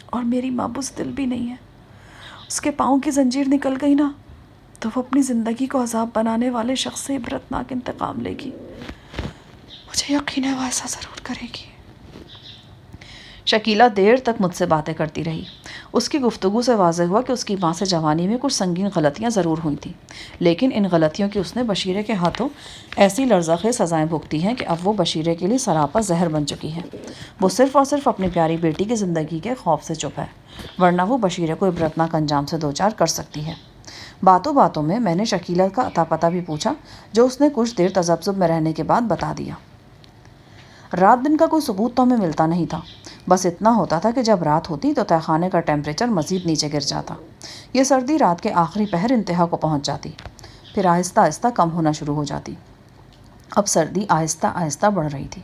اور میری ماں بزدل بھی نہیں ہے۔ اس کے پاؤں کی زنجیر نکل گئی نا، تو وہ اپنی زندگی کو عذاب بنانے والے شخص سے عبرتناک انتقام لے گی۔ مجھے یقین ہے وہ ایسا ضرور کرے گی۔ شکیلہ دیر تک مجھ سے باتیں کرتی رہی۔ اس کی گفتگو سے واضح ہوا کہ اس کی ماں سے جوانی میں کچھ سنگین غلطیاں ضرور ہوئی تھیں، لیکن ان غلطیوں کی اس نے بشیرے کے ہاتھوں ایسی لرزہ خیز سزائیں بھگتی ہیں کہ اب وہ بشیرے کے لیے سراپا زہر بن چکی ہے۔ وہ صرف اور صرف اپنی پیاری بیٹی کی زندگی کے خوف سے چپ ہے، ورنہ وہ بشیرے کو عبرتناک انجام سے دوچار کر سکتی ہے۔ باتوں باتوں میں نے شکیلہ کا اتا پتہ بھی پوچھا، جو اس نے کچھ دیر تذبذب میں رہنے کے بعد بتا دیا۔ رات دن کا کوئی ثبوت تو ہمیں ملتا نہیں تھا، بس اتنا ہوتا تھا کہ جب رات ہوتی تو تہخانے کا ٹیمپریچر مزید نیچے گر جاتا۔ یہ سردی رات کے آخری پہر انتہا کو پہنچ جاتی، پھر آہستہ آہستہ کم ہونا شروع ہو جاتی۔ اب سردی آہستہ آہستہ بڑھ رہی تھی۔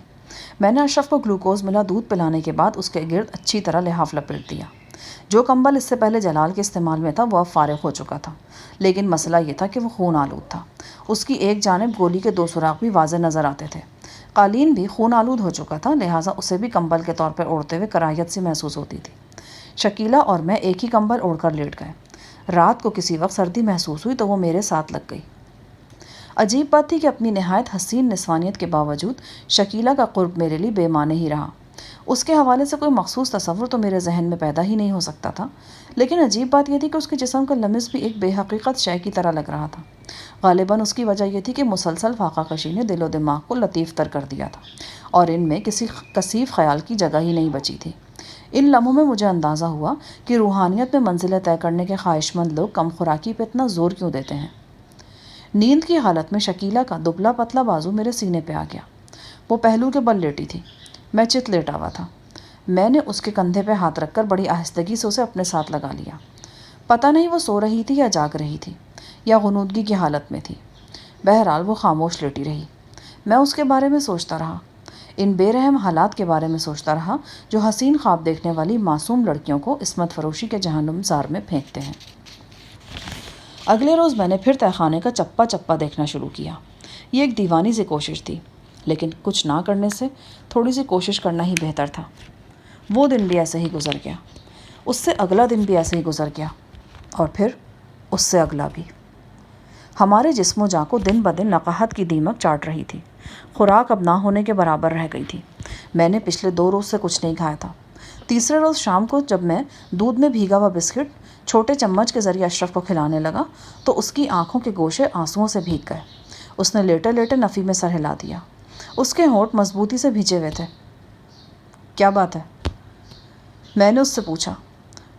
میں نے اشرف کو گلوکوز ملا دودھ پلانے کے بعد اس کے گرد اچھی طرح لحاف لپیٹ دیا۔ جو کمبل اس سے پہلے جلال کے استعمال میں تھا وہ اب فارغ ہو چکا تھا، لیکن مسئلہ یہ تھا کہ وہ خون آلود تھا۔ اس کی ایک جانب گولی کے 2 سوراخ بھی واضح نظر آتے تھے۔ قالین بھی خون آلود ہو چکا تھا، لہٰذا اسے بھی کمبل کے طور پر اوڑھتے ہوئے کراہیت سی محسوس ہوتی تھی۔ شکیلہ اور میں ایک ہی کمبل اوڑھ کر لیٹ گئے۔ رات کو کسی وقت سردی محسوس ہوئی تو وہ میرے ساتھ لگ گئی۔ عجیب بات تھی کہ اپنی نہایت حسین نسوانیت کے باوجود شکیلہ کا قرب میرے لیے بے معنی ہی رہا۔ اس کے حوالے سے کوئی مخصوص تصور تو میرے ذہن میں پیدا ہی نہیں ہو سکتا تھا، لیکن عجیب بات یہ تھی کہ اس کے جسم کا لمس بھی ایک بے حقیقت شے کی طرح لگ رہا تھا۔ غالباً اس کی وجہ یہ تھی کہ مسلسل فاقہ کشی نے دل و دماغ کو لطیف تر کر دیا تھا، اور ان میں کسی کثیف خیال کی جگہ ہی نہیں بچی تھی۔ ان لمحوں میں مجھے اندازہ ہوا کہ روحانیت میں منزلیں طے کرنے کے خواہش مند لوگ کم خوراکی پہ اتنا زور کیوں دیتے ہیں۔ نیند کی حالت میں شکیلہ کا دبلا پتلا بازو میرے سینے پہ آ گیا۔ وہ پہلو کے بل لیٹی تھی، میں چت لیٹا ہوا تھا۔ میں نے اس کے کندھے پہ ہاتھ رکھ کر بڑی آہستگی سے اسے اپنے ساتھ لگا لیا۔ پتہ نہیں وہ سو رہی تھی یا جاگ رہی تھی یا غنودگی کی حالت میں تھی۔ بہرحال وہ خاموش لیٹی رہی۔ میں اس کے بارے میں سوچتا رہا، ان بے رحم حالات کے بارے میں سوچتا رہا جو حسین خواب دیکھنے والی معصوم لڑکیوں کو عصمت فروشی کے جہنم زار میں پھینکتے ہیں۔ اگلے روز میں نے پھر تہہ خانے کا چپا چپا دیکھنا شروع کیا۔ یہ ایک دیوانی سی کوشش تھی، لیکن کچھ نہ کرنے سے تھوڑی سی کوشش کرنا ہی بہتر تھا۔ وہ دن بھی ایسے ہی گزر گیا، اس سے اگلا دن بھی ایسے ہی گزر گیا، اور پھر اس سے اگلا بھی۔ ہمارے جسم و جاں کو دن بدن نقاہت کی دیمک چاٹ رہی تھی۔ خوراک اب نہ ہونے کے برابر رہ گئی تھی۔ میں نے پچھلے 2 روز سے کچھ نہیں کھایا تھا۔ تیسرے روز شام کو جب میں دودھ میں بھیگا ہوا بسکٹ چھوٹے چمچ کے ذریعے اشرف کو کھلانے لگا تو اس کی آنکھوں کے گوشے آنسوؤں سے بھیگ گئے۔ اس نے لیٹے لیٹے نفی میں سر ہلا دیا۔ اس کے ہونٹ مضبوطی سے بھیجے ہوئے تھے۔ کیا بات ہے؟ میں نے اس سے پوچھا۔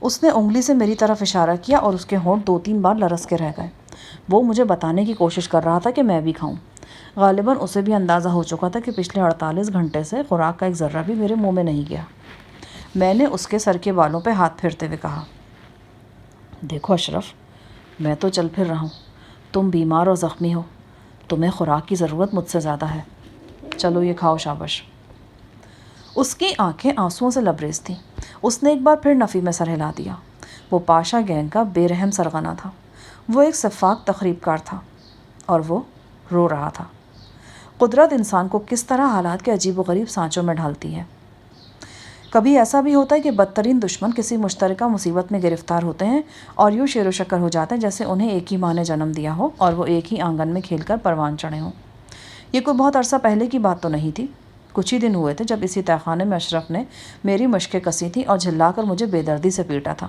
اس نے انگلی سے میری طرف اشارہ کیا اور اس کے ہونٹ 2-3 بار لرز کے رہ گئے۔ وہ مجھے بتانے کی کوشش کر رہا تھا کہ میں بھی کھاؤں۔ غالباً اسے بھی اندازہ ہو چکا تھا کہ پچھلے 48 گھنٹے سے خوراک کا ایک ذرہ بھی میرے منہ میں نہیں گیا۔ میں نے اس کے سر کے بالوں پہ ہاتھ پھیرتے ہوئے کہا، دیکھو اشرف، میں تو چل پھر رہا ہوں، تم بیمار اور زخمی ہو، تمہیں خوراک کی ضرورت مجھ سے زیادہ ہے، چلو یہ کھاؤ شابش۔ اس کی آنکھیں آنسوؤں سے لبریز تھیں۔ اس نے ایک بار پھر نفی میں سر ہلا دیا۔ وہ پاشا گینگ کا بے رحم سرغنہ تھا۔ وہ ایک سفاک تخریب کار تھا اور وہ رو رہا تھا۔ قدرت انسان کو کس طرح حالات کے عجیب و غریب سانچوں میں ڈھالتی ہے۔ کبھی ایسا بھی ہوتا ہے کہ بدترین دشمن کسی مشترکہ مصیبت میں گرفتار ہوتے ہیں اور یوں شیر و شکر ہو جاتے ہیں جیسے انہیں ایک ہی ماں نے جنم دیا ہو اور وہ ایک ہی آنگن میں کھیل کر پروان چڑھے ہوں۔ یہ کوئی بہت عرصہ پہلے کی بات تو نہیں تھی۔ کچھ ہی دن ہوئے تھے جب اسی تہہ خانے میں اشرف نے میری مشقیں کسی تھیں اور جھلا کر مجھے بے دردی سے پیٹا تھا۔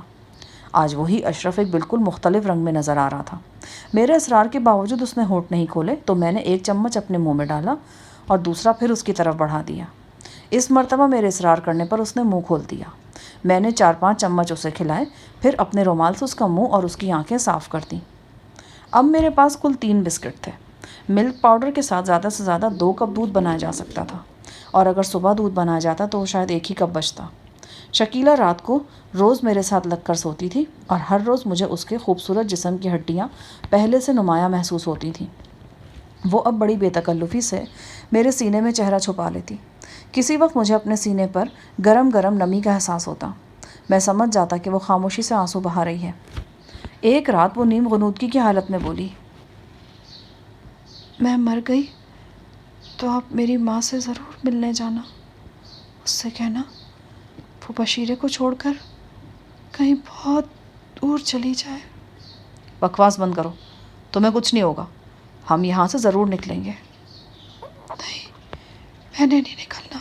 آج وہی اشرف ایک بالکل مختلف رنگ میں نظر آ رہا تھا۔ میرے اصرار کے باوجود اس نے ہونٹ نہیں کھولے تو میں نے ایک چمچ اپنے منہ میں ڈالا اور دوسرا پھر اس کی طرف بڑھا دیا۔ اس مرتبہ میرے اصرار کرنے پر اس نے منہ کھول دیا۔ میں نے 4-5 چمچ اسے کھلائے، پھر اپنے رومال سے اس کا منہ اور اس کی آنکھیں صاف کر دیں۔ اب میرے پاس کل 3 بسکٹ تھے۔ ملک پاؤڈر کے ساتھ زیادہ سے زیادہ 2 کپ دودھ بنایا جا سکتا تھا، اور اگر صبح دودھ بنایا جاتا تو وہ شاید 1 ہی کپ بچتا۔ شکیلہ رات کو روز میرے ساتھ لگ کر سوتی تھی اور ہر روز مجھے اس کے خوبصورت جسم کی ہڈیاں پہلے سے نمایاں محسوس ہوتی تھیں۔ وہ اب بڑی بے تکلفی سے میرے سینے میں چہرہ چھپا لیتی۔ کسی وقت مجھے اپنے سینے پر گرم گرم نمی کا احساس ہوتا۔ میں سمجھ جاتا کہ وہ خاموشی سے آنسو بہا رہی ہے۔ ایک رات وہ نیم غنودگی کی حالت میں بولی، میں مر گئی تو آپ میری ماں سے ضرور ملنے جانا، اس سے کہنا وہ بشیرے کو چھوڑ کر کہیں بہت دور چلی جائے۔ بکواس بند کرو، تمہیں کچھ نہیں ہوگا، ہم یہاں سے ضرور نکلیں گے۔ نہیں، میں نے نہیں نکلنا،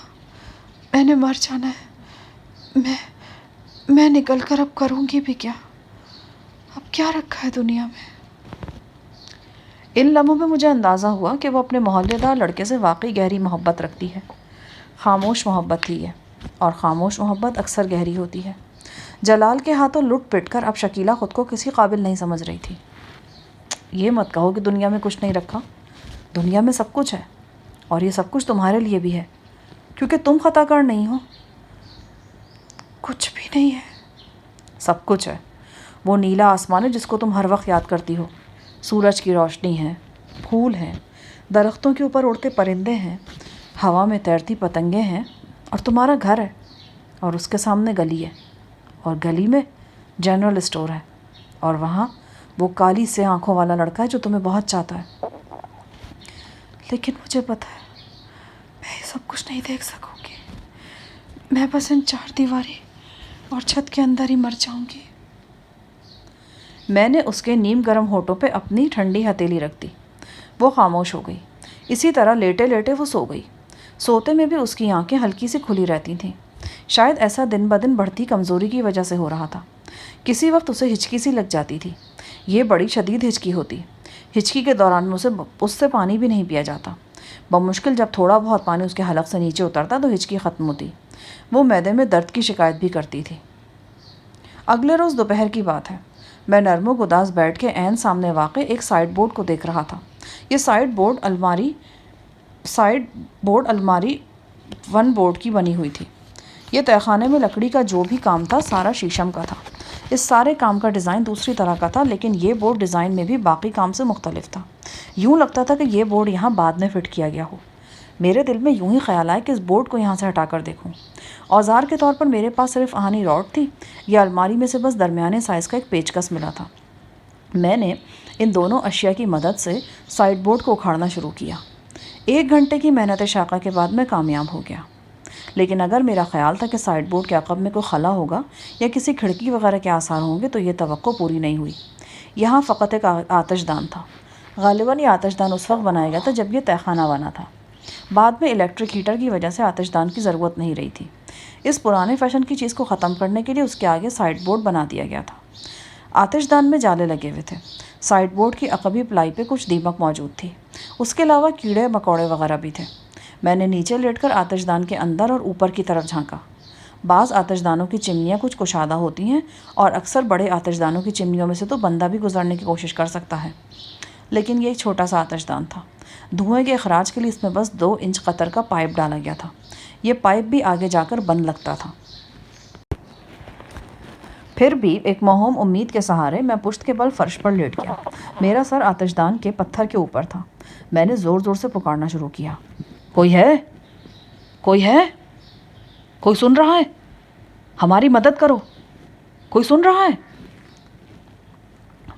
میں نے مر جانا ہے۔ میں نکل کر اب کروں گی بھی کیا؟ اب کیا رکھا ہے دنیا میں؟ ان لمحوں میں مجھے اندازہ ہوا کہ وہ اپنے محلے دار لڑکے سے واقعی گہری محبت رکھتی ہے۔ خاموش محبت تھی یہ، اور خاموش محبت اکثر گہری ہوتی ہے۔ جلال کے ہاتھوں لٹ پٹ کر اب شکیلہ خود کو کسی قابل نہیں سمجھ رہی تھی۔ یہ مت کہو کہ دنیا میں کچھ نہیں رکھا، دنیا میں سب کچھ ہے، اور یہ سب کچھ تمہارے لیے بھی ہے، کیونکہ تم خطا کار نہیں ہو۔ کچھ بھی نہیں ہے۔ سب کچھ ہے۔ وہ نیلا آسمان ہے جس کو تم ہر وقت یاد کرتی ہو، سورج کی روشنی ہے، پھول ہیں، درختوں کے اوپر اڑتے پرندے ہیں، ہوا میں تیرتی پتنگیں ہیں، اور تمہارا گھر ہے، اور اس کے سامنے گلی ہے، اور گلی میں جنرل اسٹور ہے، اور وہاں وہ کالی سے آنکھوں والا لڑکا ہے جو تمہیں بہت چاہتا ہے۔ لیکن مجھے پتا ہے میں یہ سب کچھ نہیں دیکھ سکوں گی۔ میں بس ان 4 دیواری اور چھت کے اندر ہی مر جاؤں گی۔ میں نے اس کے نیم گرم ہونٹوں پہ اپنی ٹھنڈی ہتھیلی رکھ دی۔ وہ خاموش ہو گئی۔ اسی طرح لیٹے لیٹے وہ سو گئی۔ سوتے میں بھی اس کی آنکھیں ہلکی سی کھلی رہتی تھیں۔ شاید ایسا دن بدن بڑھتی کمزوری کی وجہ سے ہو رہا تھا۔ کسی وقت اسے ہچکی سی لگ جاتی تھی۔ یہ بڑی شدید ہچکی ہوتی۔ ہچکی کے دوران اس سے پانی بھی نہیں پیا جاتا۔ بمشکل جب تھوڑا بہت پانی اس کے حلق سے نیچے اترتا تو ہچکی ختم ہوتی۔ وہ معدے میں درد کی شکایت بھی کرتی تھی۔ اگلے روز دوپہر کی بات ہے۔ میں نرم و گداز بیڈ کے عین سامنے واقع ایک سائڈ بورڈ کو دیکھ رہا تھا۔ یہ سائڈ بورڈ الماری 1 بورڈ کی بنی ہوئی تھی۔ یہ تہہ خانے میں لکڑی کا جو بھی کام تھا سارا شیشم کا تھا۔ اس سارے کام کا ڈیزائن دوسری طرح کا تھا، لیکن یہ بورڈ ڈیزائن میں بھی باقی کام سے مختلف تھا۔ یوں لگتا تھا کہ یہ بورڈ یہاں بعد میں فٹ کیا گیا ہو۔ میرے دل میں یوں ہی خیال آیا کہ اس بورڈ کو یہاں سے ہٹا کر دیکھوں۔ اوزار کے طور پر میرے پاس صرف آہنی راڈ تھی، یا الماری میں سے بس درمیانے سائز کا ایک پیچکس ملا تھا۔ میں نے ان دونوں اشیاء کی مدد سے سائڈ بورڈ کو اکھاڑنا شروع کیا۔ 1 گھنٹے کی محنت شاقہ کے بعد میں کامیاب ہو گیا، لیکن اگر میرا خیال تھا کہ سائڈ بورڈ کے عقب میں کوئی خلا ہوگا یا کسی کھڑکی وغیرہ کے آثار ہوں گے تو یہ توقع پوری نہیں ہوئی۔ یہاں فقط ایک آتش دان تھا۔ غالباً یہ آتش دان اس وقت بنایا گیا تھا جب یہ تہہ خانہ بنا تھا۔ بعد میں الیکٹرک ہیٹر کی وجہ سے آتش دان کی ضرورت نہیں رہی تھی۔ اس پرانے فیشن کی چیز کو ختم کرنے کے لیے اس کے آگے سائڈ بورڈ بنا دیا گیا تھا۔ آتش دان میں جالے لگے ہوئے تھے۔ سائڈ بورڈ کی عقبی پلائی پہ کچھ دیمک موجود تھی۔ اس کے علاوہ کیڑے مکوڑے وغیرہ بھی تھے۔ میں نے نیچے لیٹ کر آتش دان کے اندر اور اوپر کی طرف جھانکا۔ بعض آتش دانوں کی چمنیاں کچھ کشادہ ہوتی ہیں اور اکثر بڑے آتش دانوں کی چمنیوں میں سے تو بندہ بھی گزرنے کی کوشش کر سکتا ہے، لیکن یہ ایک چھوٹا سا آتش دان تھا۔ دھوئیں کے اخراج کے لیے اس میں بس 2 انچ قطر کا پائپ ڈالا گیا تھا۔ یہ پائپ بھی آگے جا کر بند لگتا تھا۔ پھر بھی ایک موہوم امید کے سہارے میں پشت کے بل فرش پر لیٹ گیا۔ میرا سر آتش دان کے پتھر کے اوپر تھا۔ میں نے زور زور سے پکارنا شروع کیا، کوئی ہے؟ کوئی ہے؟ کوئی سن رہا ہے؟ ہماری مدد کرو، کوئی سن رہا ہے؟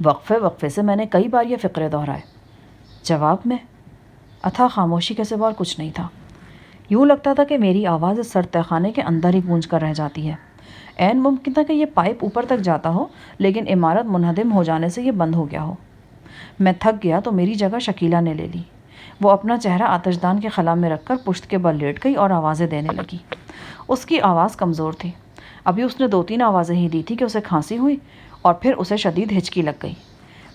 وقفے وقفے سے میں نے کئی بار یہ فقرے دہرائے۔ جواب میں اتھا خاموشی کے سوا اور کچھ نہیں تھا۔ یوں لگتا تھا کہ میری آواز اس سرد تہہ خانے کے اندر ہی گونج کر رہ جاتی ہے۔ عین ممکن تھا کہ یہ پائپ اوپر تک جاتا ہو، لیکن عمارت منہدم ہو جانے سے یہ بند ہو گیا ہو۔ میں تھک گیا تو میری جگہ شکیلہ نے لے لی۔ وہ اپنا چہرہ آتش دان کے خلا میں رکھ کر پشت کے بل لیٹ گئی اور آوازیں دینے لگی۔ اس کی آواز کمزور تھی۔ ابھی اس نے 2-3 آوازیں ہی دی تھی کہ اسے کھانسی ہوئی اور پھر اسے شدید ہچکی لگ گئی۔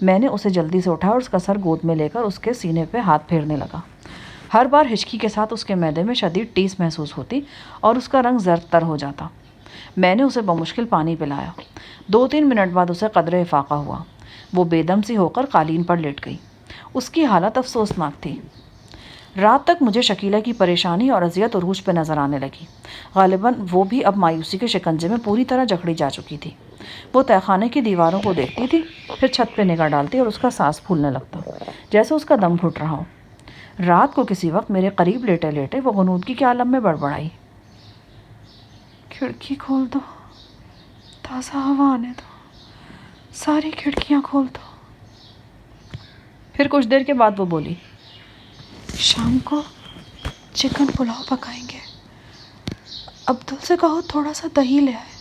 میں نے اسے جلدی سے اٹھا اور اس کا سر گود میں لے کر اس کے سینے پہ ہاتھ پھیرنے لگا۔ ہر بار ہچکی کے ساتھ اس کے معدے میں شدید ٹیس محسوس ہوتی اور اس کا رنگ زرد تر ہو جاتا۔ میں نے اسے بمشکل پانی پلایا۔ 2-3 منٹ بعد اسے قدرے افاقہ ہوا۔ وہ بے دم سی ہو کر قالین پر لیٹ گئی۔ اس کی حالت افسوسناک تھی۔ رات تک مجھے شکیلہ کی پریشانی اور اذیت عروج پہ نظر آنے لگی۔ غالباً وہ بھی اب مایوسی کے شکنجے میں پوری طرح جکڑی جا چکی تھی۔ وہ تہہ خانے کی دیواروں کو دیکھتی تھی، پھر چھت پہ نگاہ ڈالتی اور اس کا سانس پھولنے لگتا، جیسے اس کا دم گھٹ رہا ہو۔ رات کو کسی وقت میرے قریب لیٹے لیٹے وہ غنودگی کے عالم میں بڑبڑائی، کھڑکی کھول دو، تازہ ہوا آنے دو، ساری کھڑکیاں کھول دو۔ پھر کچھ دیر کے بعد وہ بولی، شام کو چکن پلاؤ پکائیں گے، عبدل سے کہو تھوڑا سا دہی لے آئے۔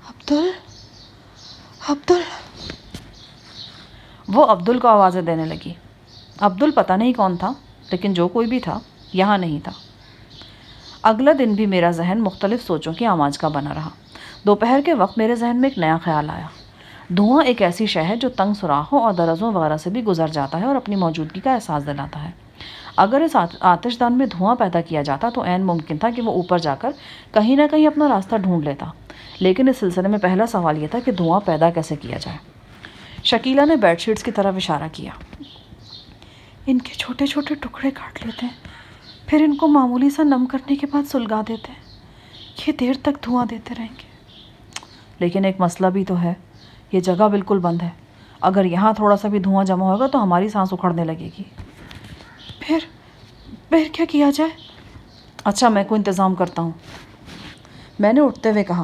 عبدل، عبدل۔ وہ عبدل کو آوازیں دینے لگی۔ عبدل پتہ نہیں کون تھا، لیکن جو کوئی بھی تھا یہاں نہیں تھا۔ اگلا دن بھی میرا ذہن مختلف سوچوں کی آماج کا بنا رہا۔ دوپہر کے وقت میرے ذہن میں ایک نیا خیال آیا۔ دھواں ایک ایسی شے ہے جو تنگ سوراخوں اور درزوں وغیرہ سے بھی گزر جاتا ہے اور اپنی موجودگی کا احساس دلاتا ہے۔ اگر اس آتش دان میں دھواں پیدا کیا جاتا تو عین ممکن تھا کہ وہ اوپر جا کر کہیں نہ کہیں اپنا راستہ ڈھونڈ لیتا، لیکن اس سلسلے میں پہلا سوال یہ تھا کہ دھواں پیدا کیسے کیا جائے۔ شکیلہ نے بیڈ شیٹس کی طرف اشارہ کیا۔ ان کے چھوٹے چھوٹے ٹکڑے کاٹ لیتے ہیں، پھر ان کو معمولی سا نم کرنے کے بعد سلگا دیتے ہیں، یہ دیر تک دھواں دیتے رہیں گے۔ لیکن ایک مسئلہ بھی تو ہے، یہ جگہ بالکل بند ہے۔ اگر یہاں تھوڑا سا بھی دھواں جمع ہوگا تو ہماری سانس اکھڑنے لگے گی۔ پھر کیا کیا جائے؟ اچھا، میں کوئی انتظام کرتا ہوں، میں نے اٹھتے ہوئے کہا۔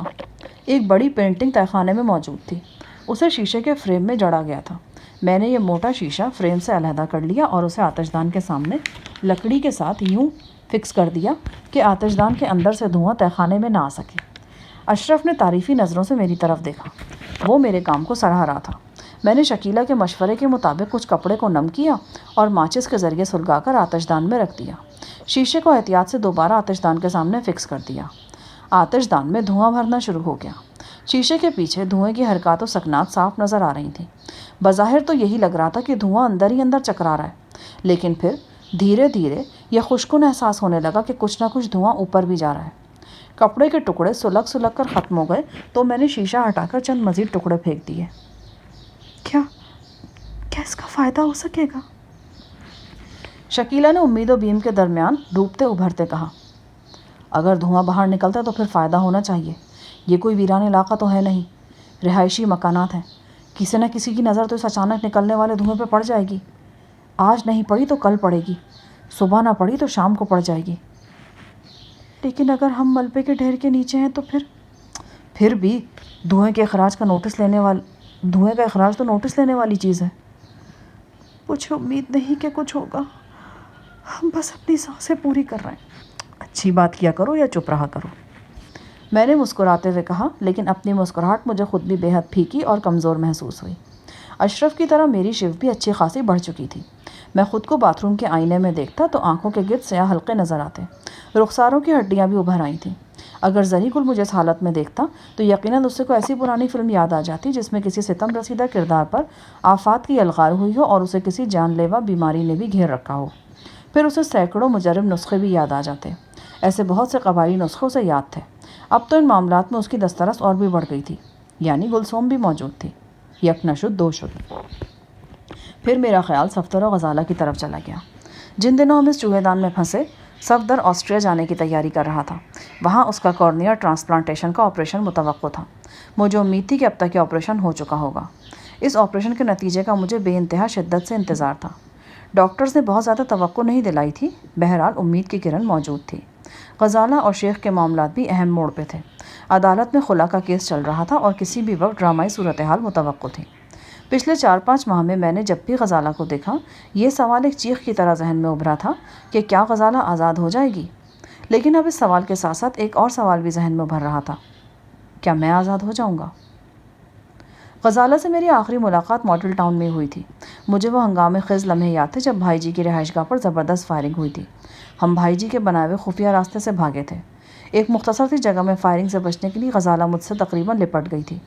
ایک بڑی پینٹنگ تہہ خانے میں موجود تھی، اسے شیشے کے فریم میں جڑا گیا تھا۔ میں نے یہ موٹا شیشہ فریم سے علیحدہ کر لیا اور اسے آتش دان کے سامنے لکڑی کے ساتھ یوں فکس کر دیا کہ آتش دان کے اندر سے دھواں تہہ خانے میں نہ آ سکے۔ اشرف نے تعریفی نظروں سے میری طرف دیکھا۔ وہ میرے کام کو سراہ رہا تھا۔ میں نے شکیلہ کے مشورے کے مطابق کچھ کپڑے کو نم کیا اور ماچس کے ذریعے سلگا کر آتش دان میں رکھ دیا۔ شیشے کو احتیاط سے دوبارہ آتش دان کے سامنے فکس کر دیا۔ آتش دان میں دھواں بھرنا شروع ہو گیا۔ شیشے کے پیچھے دھوئیں کی حرکات و سکنات صاف نظر آ رہی تھیں۔ بظاہر تو یہی لگ رہا تھا کہ دھواں اندر ہی اندر چکرا رہا ہے، لیکن پھر دھیرے دھیرے یہ خوشکن احساس ہونے لگا کہ کچھ نہ کچھ دھواں اوپر بھی جا رہا ہے۔ کپڑے کے ٹکڑے سلگ کر ختم ہو گئے تو میں نے شیشہ ہٹا کر چند مزید ٹکڑے پھینک دیے۔ کیا اس کا فائدہ ہو سکے گا؟ شکیلہ نے امید و بیم کے درمیان ڈوبتے ابھرتے کہا۔ اگر دھواں باہر نکلتا ہے تو پھر فائدہ ہونا چاہیے. یہ کوئی ویران علاقہ تو ہے نہیں، رہائشی مکانات ہیں. کسی نہ کسی کی نظر تو اس اچانک نکلنے والے دھوئیں پہ پڑ جائے گی. آج نہیں پڑی تو کل پڑے گی، صبح نہ پڑی تو شام کو پڑ جائے گی. لیکن اگر ہم ملبے کے ڈھیر کے نیچے ہیں تو پھر بھی دھوئیں کا اخراج تو نوٹس لینے والی چیز ہے. مجھے امید نہیں کہ کچھ ہوگا. ہم بس اپنی سانسیں پوری کر رہے ہیں. اچھی بات کیا کرو یا چپ رہا کرو، میں نے مسکراتے ہوئے کہا. لیکن اپنی مسکراہٹ مجھے خود بھی بے حد پھیکی اور کمزور محسوس ہوئی. اشرف کی طرح میری شیف بھی اچھی خاصی بڑھ چکی تھی. میں خود کو باتھ روم کے آئینے میں دیکھتا تو آنکھوں کے گرد سیاہ حلقے نظر آتے، رخساروں کی ہڈیاں بھی ابھر آئی تھیں. اگر زری گل مجھے اس حالت میں دیکھتا تو یقیناً اس سے کوئی ایسی پرانی فلم یاد آ جاتی جس میں کسی ستم رسیدہ کردار پر آفات کی یلغار ہوئی ہو اور اسے کسی جان لیوا بیماری نے بھی گھیر رکھا ہو. پھر اسے سینکڑوں مجرم نسخے بھی یاد آ جاتے. ایسے بہت سے قبائلی نسخے اسے یاد تھے. اب تو ان معاملات میں اس کی دسترس اور بھی بڑھ گئی تھی. یعنی گلسوم بھی موجود تھی. یک نہ شد دو شد. پھر میرا خیال صفدر و غزالہ کی طرف چلا گیا. جن دنوں ہم اس چوہے دان میں پھنسے، صفدر آسٹریا جانے کی تیاری کر رہا تھا. وہاں اس کا کارنیا ٹرانسپلانٹیشن کا آپریشن متوقع تھا. مجھے امید تھی کہ اب تک یہ آپریشن ہو چکا ہوگا. اس آپریشن کے نتیجے کا مجھے بے انتہا شدت سے انتظار تھا. ڈاکٹرز نے بہت زیادہ توقع نہیں دلائی تھی. بہرحال امید کی کرن موجود تھی. غزالہ اور شیخ کے معاملات بھی اہم موڑ پہ تھے. عدالت میں خلا کا کیس چل رہا تھا اور کسی بھی وقت ڈرامائی صورتحال متوقع تھی. پچھلے 4-5 ماہ میں نے جب بھی غزالہ کو دیکھا، یہ سوال ایک چیخ کی طرح ذہن میں ابھرا تھا کہ کیا غزالہ آزاد ہو جائے گی؟ لیکن اب اس سوال کے ساتھ ساتھ ایک اور سوال بھی ذہن میں ابھر رہا تھا، کیا میں آزاد ہو جاؤں گا؟ غزالہ سے میری آخری ملاقات ماڈل ٹاؤن میں ہوئی تھی. مجھے وہ ہنگامے خیز لمحے یاد تھے جب بھائی جی کی رہائش گاہ پر زبردست فائرنگ ہوئی تھی. ہم بھائی جی کے بنائے ہوئے خفیہ راستے سے بھاگے تھے. ایک مختصر سی جگہ میں فائرنگ سے بچنے کے لیے غزالہ مجھ سے تقریباً لپٹ گئی تھی.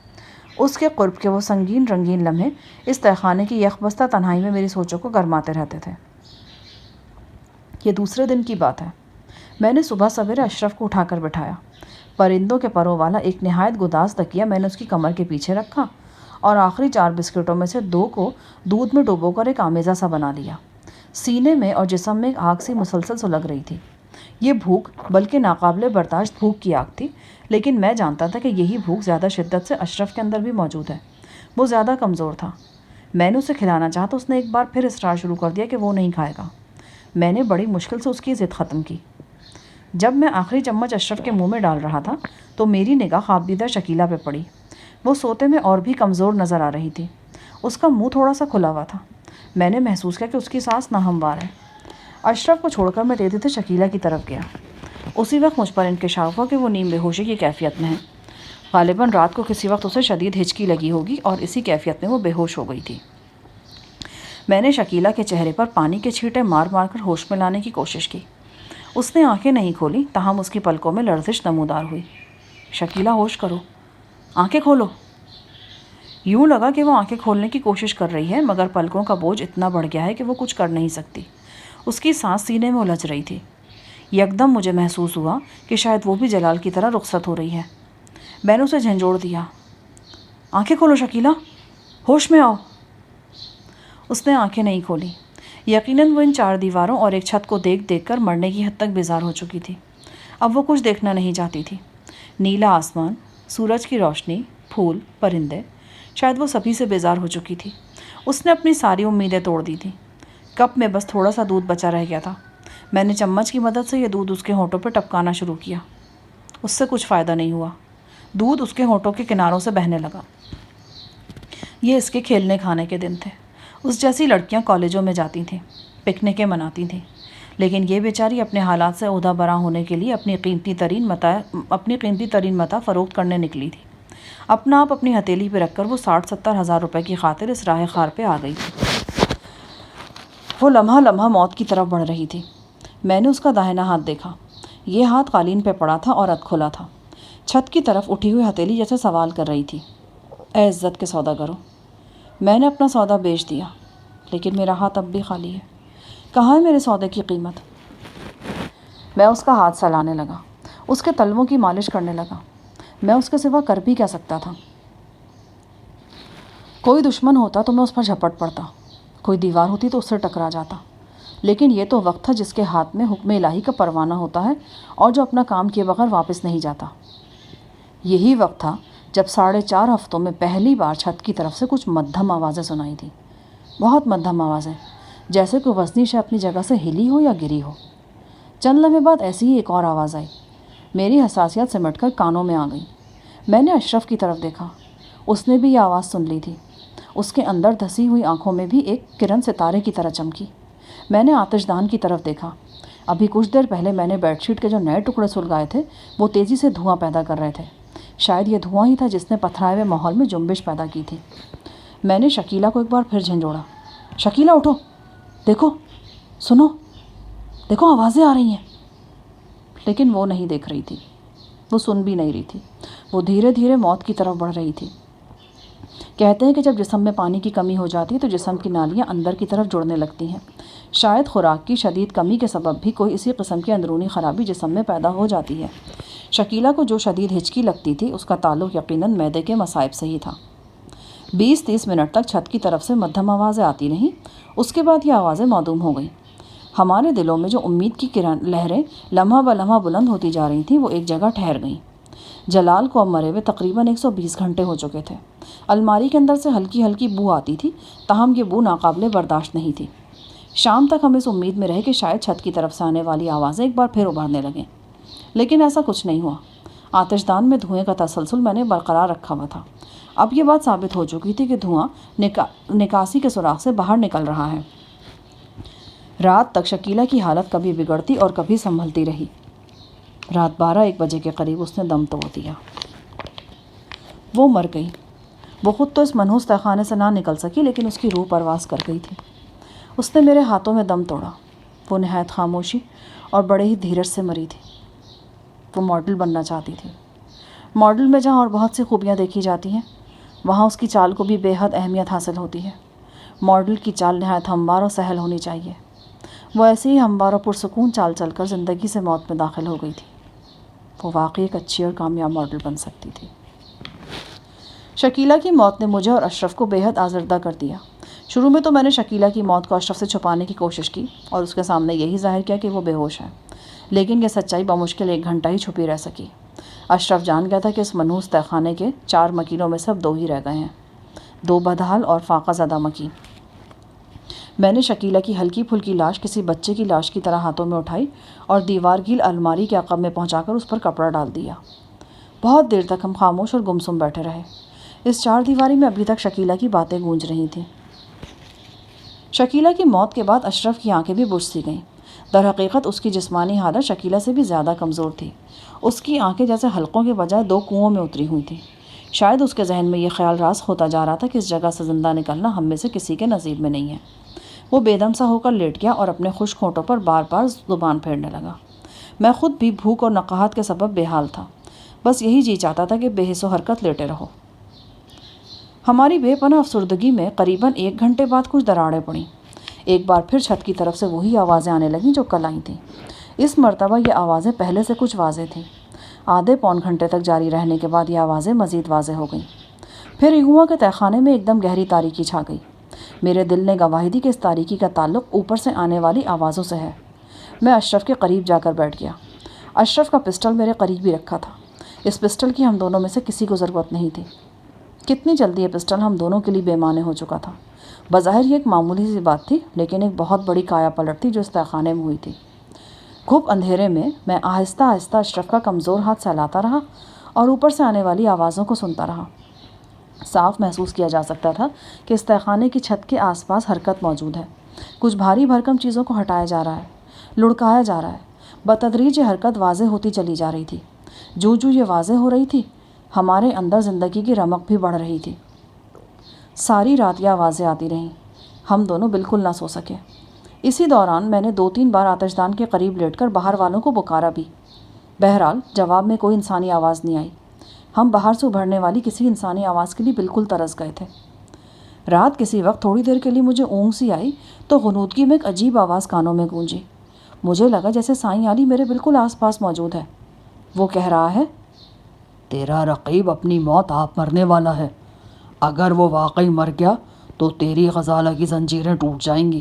اس کے قرب کے وہ سنگین رنگین لمحے اس تہخانے کی یکبستہ تنہائی میں میری سوچوں کو گرماتے رہتے تھے. یہ دوسرے دن کی بات ہے. میں نے صبح سویرے اشرف کو اٹھا کر بٹھایا. پرندوں کے پروں والا ایک نہایت گداز تکیہ میں نے اس کی کمر کے پیچھے رکھا اور آخری 4 بسکٹوں میں سے 2 کو دودھ میں ڈبو کر ایک آمیزہ سا بنا لیا. سینے میں اور جسم میں ایک آگ سی مسلسل سلگ رہی تھی. یہ بھوک بلکہ ناقابل برداشت بھوک کی آگ تھی، لیکن میں جانتا تھا کہ یہی بھوک زیادہ شدت سے اشرف کے اندر بھی موجود ہے. وہ زیادہ کمزور تھا. میں نے اسے کھلانا چاہا تو اس نے ایک بار پھر اصرار شروع کر دیا کہ وہ نہیں کھائے گا. میں نے بڑی مشکل سے اس کی ضد ختم کی. جب میں آخری چمچ اشرف کے منہ میں ڈال رہا تھا تو میری نگاہ خوابدیدہ شکیلہ پہ پڑی. وہ سوتے میں اور بھی کمزور نظر آ رہی تھی. اس کا منہ تھوڑا سا کھلا ہوا تھا. میں نے محسوس کیا کہ اس کی سانس ناہموار ہے. اشرف کو چھوڑ کر میں تیزی سے شکیلہ کی طرف گیا. اسی وقت مجھ پر انکشاف ہوا کہ وہ نیم بے ہوشی کی کیفیت میں ہے. غالباً رات کو کسی وقت اسے شدید ہچکی لگی ہوگی اور اسی کیفیت میں وہ بے ہوش ہو گئی تھی. میں نے شکیلہ کے چہرے پر پانی کے چھینٹے مار مار کر ہوش میں لانے کی کوشش کی. اس نے آنکھیں نہیں کھولی، تاہم اس کی پلکوں میں لرزش نمودار ہوئی. شکیلہ ہوش کرو، آنکھیں کھولو. یوں لگا کہ وہ آنکھیں کھولنے کی کوشش کر رہی ہے، مگر پلکوں کا بوجھ اتنا بڑھ گیا ہے کہ وہ کچھ کر نہیں سکتی. اس کی سانس سینے میں الجھ رہی تھی. یکدم مجھے محسوس ہوا کہ شاید وہ بھی جلال کی طرح رخصت ہو رہی ہے. میں نے اسے جھنجھوڑ دیا. آنکھیں کھولو شکیلہ، ہوش میں آؤ. اس نے آنکھیں نہیں کھولی. یقیناً وہ ان 4 دیواروں اور ایک چھت کو دیکھ دیکھ کر مرنے کی حد تک بیزار ہو چکی تھی. اب وہ کچھ دیکھنا نہیں چاہتی تھی. نیلا آسمان، سورج کی روشنی، پھول، پرندے، شاید وہ سبھی سے بیزار ہو چکی تھی. اس نے اپنی ساری امیدیں توڑ دی تھیں. کپ میں بس تھوڑا سا دودھ بچا رہ گیا تھا. میں نے چمچ کی مدد سے یہ دودھ اس کے ہونٹوں پہ ٹپکانا شروع کیا. اس سے کچھ فائدہ نہیں ہوا. دودھ اس کے ہونٹوں کے کناروں سے بہنے لگا. یہ اس کے کھیلنے کھانے کے دن تھے. اس جیسی لڑکیاں کالجوں میں جاتی تھیں، پکنکیں مناتی تھیں، لیکن یہ بیچاری اپنے حالات سے عہدہ برآں ہونے کے لیے اپنی قیمتی ترین متاع فروخت کرنے نکلی تھی. اپنا آپ اپنی ہتھیلی پہ رکھ کر وہ 60-70 ہزار روپے کی خاطر اس راہ خار پہ آ گئی تھی. وہ لمحہ لمحہ موت کی طرف بڑھ رہی تھی. میں نے اس کا داہنا ہاتھ دیکھا. یہ ہاتھ قالین پہ پڑا تھا اور کھلا تھا. چھت کی طرف اٹھی ہوئی ہتھیلی جیسے سوال کر رہی تھی، اے عزت کے سوداگروں، میں نے اپنا سودا بیچ دیا، لیکن میرا ہاتھ اب بھی خالی ہے. کہاں ہے میرے سودے کی قیمت؟ میں اس کا ہاتھ سلانے لگا، اس کے تلووں کی مالش کرنے لگا. میں اس کے سوا کر بھی کیا سکتا تھا؟ کوئی دشمن ہوتا تو میں اس پر جھپٹ پڑتا، کوئی دیوار ہوتی تو اس سے ٹکرا جاتا. لیکن یہ تو وقت تھا جس کے ہاتھ میں حکم الہی کا پروانہ ہوتا ہے اور جو اپنا کام کیے بغیر واپس نہیں جاتا۔ یہی وقت تھا جب 4.5 ہفتوں میں پہلی بار چھت کی طرف سے کچھ مدھم آوازیں سنائی تھیں، بہت مدھم آوازیں، جیسے کوئی وزنی شے اپنی جگہ سے ہلی ہو یا گری ہو۔ چند لمحے بعد ایسی ہی ایک اور آواز آئی۔ میری حساسیت سمٹ کر کانوں میں آ گئی۔ میں نے اشرف کی طرف دیکھا، اس نے بھی یہ آواز سن لی تھی۔ اس کے اندر دھسی ہوئی آنکھوں میں بھی ایک کرن ستارے کی طرح چمکی۔ میں نے آتش دان کی طرف دیکھا۔ ابھی کچھ دیر پہلے میں نے بیڈ شیٹ کے جو نئے ٹکڑے سلگائے تھے وہ تیزی سے دھواں پیدا کر رہے تھے۔ شاید یہ دھواں ہی تھا جس نے پتھرائے ہوئے ماحول میں جنبش پیدا کی تھی۔ میں نے شکیلا کو ایک بار پھر جھنجھوڑا، شکیلا اٹھو، دیکھو، سنو، دیکھو آوازیں آ رہی ہیں۔ لیکن وہ نہیں دیکھ رہی تھی، وہ سن بھی نہیں رہی تھی۔ وہ دھیرے دھیرے موت کی طرف بڑھ رہی تھی۔ کہتے ہیں کہ جب جسم میں پانی کی کمی ہو جاتی ہے تو جسم کی نالیاں اندر کی طرف جڑنے لگتی ہیں۔ شاید خوراک کی شدید کمی کے سبب بھی کوئی اسی قسم کی اندرونی خرابی جسم میں پیدا ہو جاتی ہے۔ شکیلا کو جو شدید ہچکی لگتی تھی اس کا تعلق یقیناً معدے کے مصائب سے ہی تھا۔ 20-30 منٹ تک چھت کی طرف سے مدھم آوازیں آتی رہیں۔ اس کے بعد یہ آوازیں معدوم ہو گئیں۔ ہمارے دلوں میں جو امید کی لہریں لمحہ بلمحہ بلند ہوتی جا رہی تھیں وہ ایک جگہ ٹھہر گئیں۔ جلال کو اب مرے ہوئے تقریباً 120 گھنٹے ہو چکے تھے۔ الماری کے اندر سے ہلکی ہلکی بو آتی تھی، تاہم یہ بو ناقابل برداشت نہیں تھی۔ شام تک ہم اس امید میں رہے کہ شاید چھت کی طرف سے آنے والی آوازیں ایک بار پھر ابھرنے لگیں، لیکن ایسا کچھ نہیں ہوا۔ آتش دان میں دھوئیں کا تسلسل میں نے برقرار رکھا ہوا تھا۔ اب یہ بات ثابت ہو چکی تھی کہ دھواں نکاسی کے سوراخ سے باہر نکل رہا ہے۔ رات تک شکیلا کی حالت کبھی بگڑتی اور کبھی سنبھلتی رہی۔ رات 12-1 بجے کے قریب اس نے دم توڑ دیا۔ وہ مر گئی۔ وہ خود تو اس منحوس تہخانے سے نہ نکل سکی، لیکن اس کی روح پرواز کر گئی تھی۔ اس نے میرے ہاتھوں میں دم توڑا۔ وہ نہایت خاموشی اور بڑے ہی دھیرج سے مری تھی۔ وہ ماڈل بننا چاہتی تھی۔ ماڈل میں جہاں اور بہت سی خوبیاں دیکھی جاتی ہیں وہاں اس کی چال کو بھی بے حد اہمیت حاصل ہوتی ہے۔ ماڈل کی چال نہایت ہموار اور سہل ہونی چاہیے۔ وہ ایسی ہی ہموار اور پرسکون چال چل کر زندگی سے موت میں داخل ہو گئی تھی۔ وہ واقعی ایک اچھی اور کامیاب ماڈل بن سکتی تھی۔ شکیلا کی موت نے مجھے اور اشرف کو بے حد آزردہ کر دیا۔ شروع میں تو میں نے شکیلا کی موت کو اشرف سے چھپانے کی کوشش کی اور اس کے سامنے یہی ظاہر کیا کہ وہ بے ہوش ہے، لیکن یہ سچائی بمشکل 1 گھنٹہ ہی چھپی رہ سکی۔ اشرف جان گیا تھا کہ اس منحوس تہخانے کے 4 مکینوں میں سب 2 ہی رہ گئے ہیں، 2 بدحال اور فاقہ زدہ مکین۔ میں نے شکیلا کی ہلکی پھلکی لاش کسی بچے کی لاش کی طرح ہاتھوں میں اٹھائی اور دیوار گیل الماری کے عقب میں پہنچا کر اس پر کپڑا ڈال دیا۔ بہت دیر تک ہم خاموش اور گمسم بیٹھے رہے۔ اس 4 دیواری میں ابھی تک شکیلا کی باتیں گونج رہی تھیں۔ شکیلا کی موت کے بعد اشرف کی آنکھیں بھی بجھ سی گئیں۔ در حقیقت اس کی جسمانی حالت شکیلا سے بھی زیادہ کمزور تھی۔ اس کی آنکھیں جیسے حلقوں کے بجائے 2 کنوؤں میں اتری ہوئی تھیں۔ شاید اس کے ذہن میں یہ خیال راسخ ہوتا جا رہا تھا کہ اس جگہ سے زندہ نکلنا ہم میں سے کسی کے نصیب میں نہیں ہے۔ وہ بے دم سا ہو کر لیٹ گیا اور اپنے خشک ہونٹوں پر بار بار زبان پھیرنے لگا۔ میں خود بھی بھوک اور نقاہت کے سبب بے حال تھا۔ بس یہی جی چاہتا تھا کہ بے حس و حرکت لیٹے رہو۔ ہماری بے پناہ افسردگی میں قریباً 1 گھنٹے بعد کچھ دراڑیں پڑیں۔ ایک بار پھر چھت کی طرف سے وہی آوازیں آنے لگیں جو کل آئی تھیں۔ اس مرتبہ یہ آوازیں پہلے سے کچھ واضح تھیں۔ آدھے پون گھنٹے تک جاری رہنے کے بعد یہ آوازیں مزید واضح ہو گئیں۔ پھر یوں ہوا کہ تہخانے میں ایک دم گہری تاریکی چھا گئی۔ میرے دل نے گواہی دی کہ اس تاریکی کا تعلق اوپر سے آنے والی آوازوں سے ہے۔ میں اشرف کے قریب جا کر بیٹھ گیا۔ اشرف کا پسٹل میرے قریب ہی رکھا تھا۔ اس پسٹل کی ہم دونوں میں سے کسی کو ضرورت نہیں تھی۔ کتنی جلدی یہ پسٹل ہم دونوں کے لیے بے معنی ہو چکا تھا۔ بظاہر یہ ایک معمولی سی بات تھی، لیکن ایک بہت بڑی کایا پلٹ تھی جو اس تہخانے میں ہوئی تھی۔ گھپ اندھیرے میں میں آہستہ آہستہ اشرف کا کمزور ہاتھ سہلاتا رہا اور اوپر سے آنے والی آوازوں کو سنتا رہا۔ صاف محسوس کیا جا سکتا تھا کہ اس تہخانے کی چھت کے آس پاس حرکت موجود ہے۔ کچھ بھاری بھرکم چیزوں کو ہٹایا جا رہا ہے، لڑکایا جا رہا ہے۔ بتدریج یہ حرکت واضح ہوتی چلی جا رہی تھی۔ جو یہ واضح ہو رہی تھی، ہمارے اندر زندگی کی رمق بھی بڑھ رہی تھی۔ ساری رات یہ آوازیں آتی رہیں۔ ہم دونوں بالکل نہ سو سکے۔ اسی دوران میں نے 2-3 بار آتش دان کے قریب لیٹ کر باہر والوں کو پکارا بھی۔ بہرحال جواب میں کوئی انسانی آواز نہیں آئی۔ ہم باہر سے ابھرنے والی کسی انسانی آواز کے لیے بالکل ترس گئے تھے۔ رات کسی وقت تھوڑی دیر کے لیے مجھے اونگ سی آئی تو غنودگی میں ایک عجیب آواز کانوں میں گونجی۔ مجھے لگا جیسے سائیں علی میرے بالکل آس پاس موجود ہے۔ وہ کہہ رہا ہے، تیرا رقیب اپنی موت آپ مرنے والا ہے۔ اگر وہ واقعی مر گیا تو تیری غزالہ کی زنجیریں ٹوٹ جائیں گی۔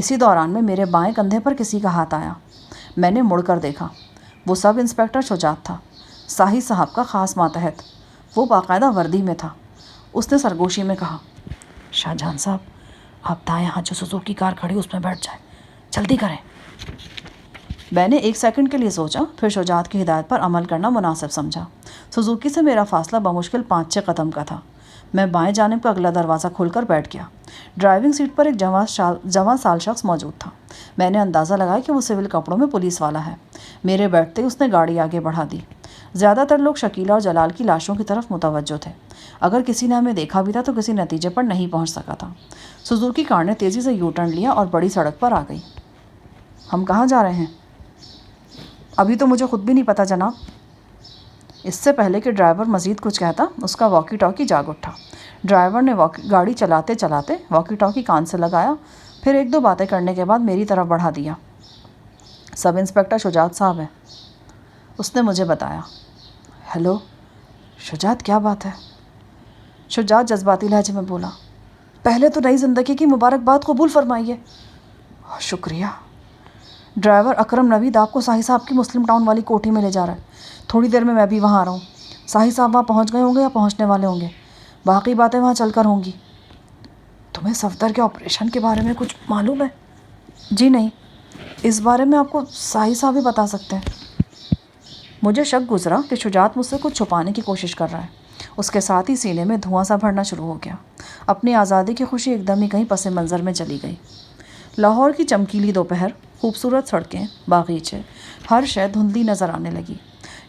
اسی دوران میں میرے بائیں کندھے پر کسی کا ہاتھ آیا۔ میں نے مڑ کر دیکھا، وہ سب انسپکٹر شجاعت تھا، ساحی صاحب کا خاص ماتحت۔ وہ باقاعدہ وردی میں تھا۔ اس نے سرگوشی میں کہا، شاہ جہاں صاحب، آپ دائیں ہاتھ جو سوزوکی کار کھڑی اس میں بیٹھ جائیں، جلدی کریں۔ میں نے 1 سیکنڈ کے لیے سوچا، پھر شجاعت کی ہدایت پر عمل کرنا مناسب سمجھا۔ سوزوکی سے میرا فاصلہ بمشکل 5-6 قدم کا تھا۔ میں بائیں جانب کا اگلا دروازہ کھول کر بیٹھ گیا۔ ڈرائیونگ سیٹ پر ایک جوان سال شخص موجود تھا۔ میں نے اندازہ لگایا کہ وہ سول کپڑوں میں پولیس والا ہے۔ میرے بیٹھتے اس نے گاڑی آگے بڑھا دی۔ زیادہ تر لوگ شکیلہ اور جلال کی لاشوں کی طرف متوجہ تھے۔ اگر کسی نے ہمیں دیکھا بھی تھا تو کسی نتیجے پر نہیں پہنچ سکا تھا۔ سوزوکی کار نے تیزی سے یو ٹرن لیا اور بڑی سڑک پر آ گئی۔ ہم کہاں جا رہے ہیں؟ ابھی تو مجھے خود بھی نہیں پتہ جناب۔ اس سے پہلے کہ ڈرائیور مزید کچھ کہتا، اس کا واکی ٹاکی جاگ اٹھا۔ ڈرائیور نے گاڑی چلاتے چلاتے واکی ٹاکی کان سے لگایا، پھر 1-2 باتیں کرنے کے بعد میری طرف بڑھا دیا۔ سب انسپکٹر شجاعت صاحب ہیں، اس نے مجھے بتایا۔ ہیلو شجاعت، کیا بات ہے؟ شجاعت جذباتی لہجے میں بولا، پہلے تو نئی زندگی کی مبارکباد قبول فرمائیے۔ شکریہ۔ ڈرائیور اکرم نوید آپ کو ساحی صاحب کی مسلم ٹاؤن والی کوٹھی میں لے جا رہا ہے۔ تھوڑی دیر میں بھی وہاں آ رہا ہوں۔ ساحی صاحب وہاں پہنچ گئے ہوں گے یا پہنچنے والے ہوں گے، باقی باتیں وہاں چل کر ہوں گی۔ تمہیں صفدر کے آپریشن کے بارے میں کچھ معلوم ہے؟ جی نہیں، اس بارے میں آپ کو ساحی صاحب ہی بتا سکتے ہیں۔ مجھے شک گزرا کہ شجاعت مجھ سے کچھ چھپانے کی کوشش کر رہا ہے۔ اس کے ساتھ ہی سینے میں دھواں سا بھرنا شروع ہو گیا۔ اپنی آزادی کی خوشی ایک دم ہی کہیں پس منظر میں چلی گئی۔ لاہور کی چمکیلی دوپہر، خوبصورت سڑکیں، باغیچے، ہر شے دھندلی نظر آنے لگی۔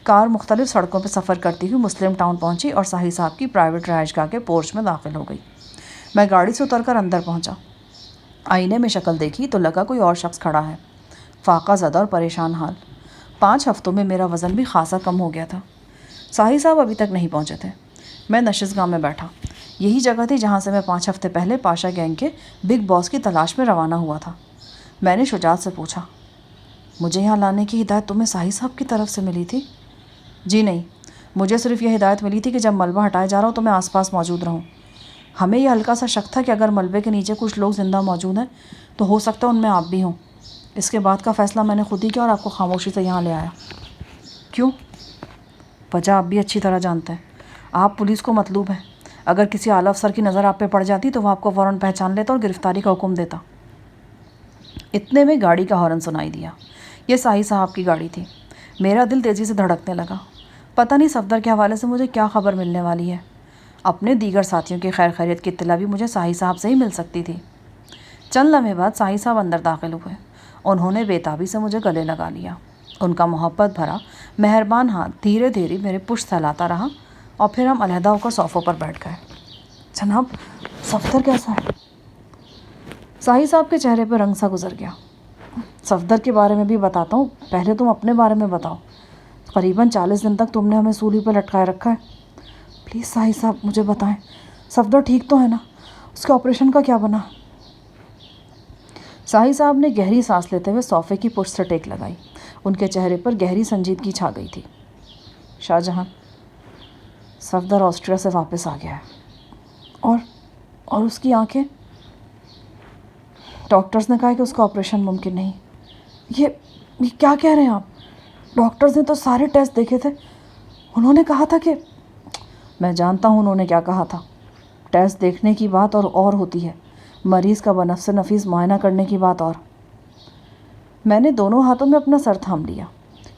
کار مختلف سڑکوں پہ سفر کرتی ہوئی مسلم ٹاؤن پہنچی اور ساحی صاحب کی پرائیویٹ رہائش گاہ کے پورچ میں داخل ہو گئی۔ میں گاڑی سے اتر کر اندر پہنچا۔ آئینے میں شکل دیکھی تو لگا کوئی اور شخص کھڑا ہے، فاقہ زدہ اور پریشان حال۔ 5 ہفتوں میں میرا وزن بھی خاصا کم ہو گیا تھا۔ ساحی صاحب ابھی تک نہیں پہنچے تھے۔ میں نشستگاہ میں بیٹھا۔ یہی جگہ تھی جہاں سے میں 5 ہفتے پہلے پاشا گینگ کے بگ باس کی تلاش میں روانہ ہوا تھا۔ میں نے شجاعت سے پوچھا، مجھے یہاں لانے کی ہدایت تمہیں ساحی صاحب کی طرف سے ملی تھی؟ جی نہیں، مجھے صرف یہ ہدایت ملی تھی کہ جب ملبہ ہٹایا جا رہا ہو تو میں آس پاس موجود رہوں۔ ہمیں یہ ہلکا سا شک تھا کہ اگر ملبے کے نیچے کچھ لوگ زندہ موجود ہیں تو ہو سکتا ہے ان میں آپ بھی ہوں۔ اس کے بعد کا فیصلہ میں نے خود ہی کیا اور آپ کو خاموشی سے یہاں لے آیا۔ کیوں؟ وجہ آپ بھی اچھی طرح جانتے ہیں۔ آپ پولیس کو مطلوب ہیں۔ اگر کسی اعلیٰ افسر کی نظر آپ پہ پڑ جاتی تو وہ آپ کو فوراً پہچان لیتا اور گرفتاری کا حکم دیتا۔ اتنے میں گاڑی کا ہارن سنائی دیا۔ یہ ساحی صاحب کی گاڑی تھی۔ میرا دل تیزی سے دھڑکنے لگا۔ پتہ نہیں صفدر کے حوالے سے مجھے کیا خبر ملنے والی ہے۔ اپنے دیگر ساتھیوں کی خیر خیریت کی اطلاع بھی مجھے ساحی صاحب سے ہی مل سکتی تھی۔ چند لمحے بعد ساحی صاحب اندر داخل ہوئے۔ انہوں نے بےتابی سے مجھے گلے لگا لیا۔ ان کا محبت بھرا مہربان ہاتھ دھیرے دھیرے میرے پشت سہلاتا رہا اور پھر ہم علیحدہ ہو کر صوفوں پر بیٹھ گئے۔ جناب، صفدر کیسا ہے؟ ساحی صاحب کے چہرے پہ رنگ سا گزر گیا۔ صفدر کے بارے میں بھی بتاتا ہوں، پہلے تم اپنے بارے میں بتاؤ۔ قریباً 40 دن تک تم نے ہمیں سولی پہ لٹکائے رکھا ہے۔ پلیز ساحی صاحب مجھے بتائیں، صفدر ٹھیک تو ہے نا؟ اس کے آپریشن کا کیا بنا؟ ساحی صاحب نے گہری سانس لیتے ہوئے صوفے کی پشت سے ٹیک لگائی۔ ان کے چہرے پر گہری سنجیدگی چھا گئی تھی۔ شاہ جہاں، صفدر آسٹریا سے واپس آ گیا ہے اور اس کی آنکھیں؟ ڈاکٹرز نے کہا کہ اس کا آپریشن ممکن نہیں۔ یہ کیا کہہ رہے ہیں آپ؟ ڈاکٹرز نے تو سارے ٹیسٹ دیکھے تھے، انہوں نے کہا تھا کہ… میں جانتا ہوں انہوں نے کیا کہا تھا۔ ٹیسٹ دیکھنے کی بات اور ہوتی ہے، مریض کا بنفس نفیس معائنہ کرنے کی بات اور۔ میں نے دونوں ہاتھوں میں اپنا سر تھام لیا۔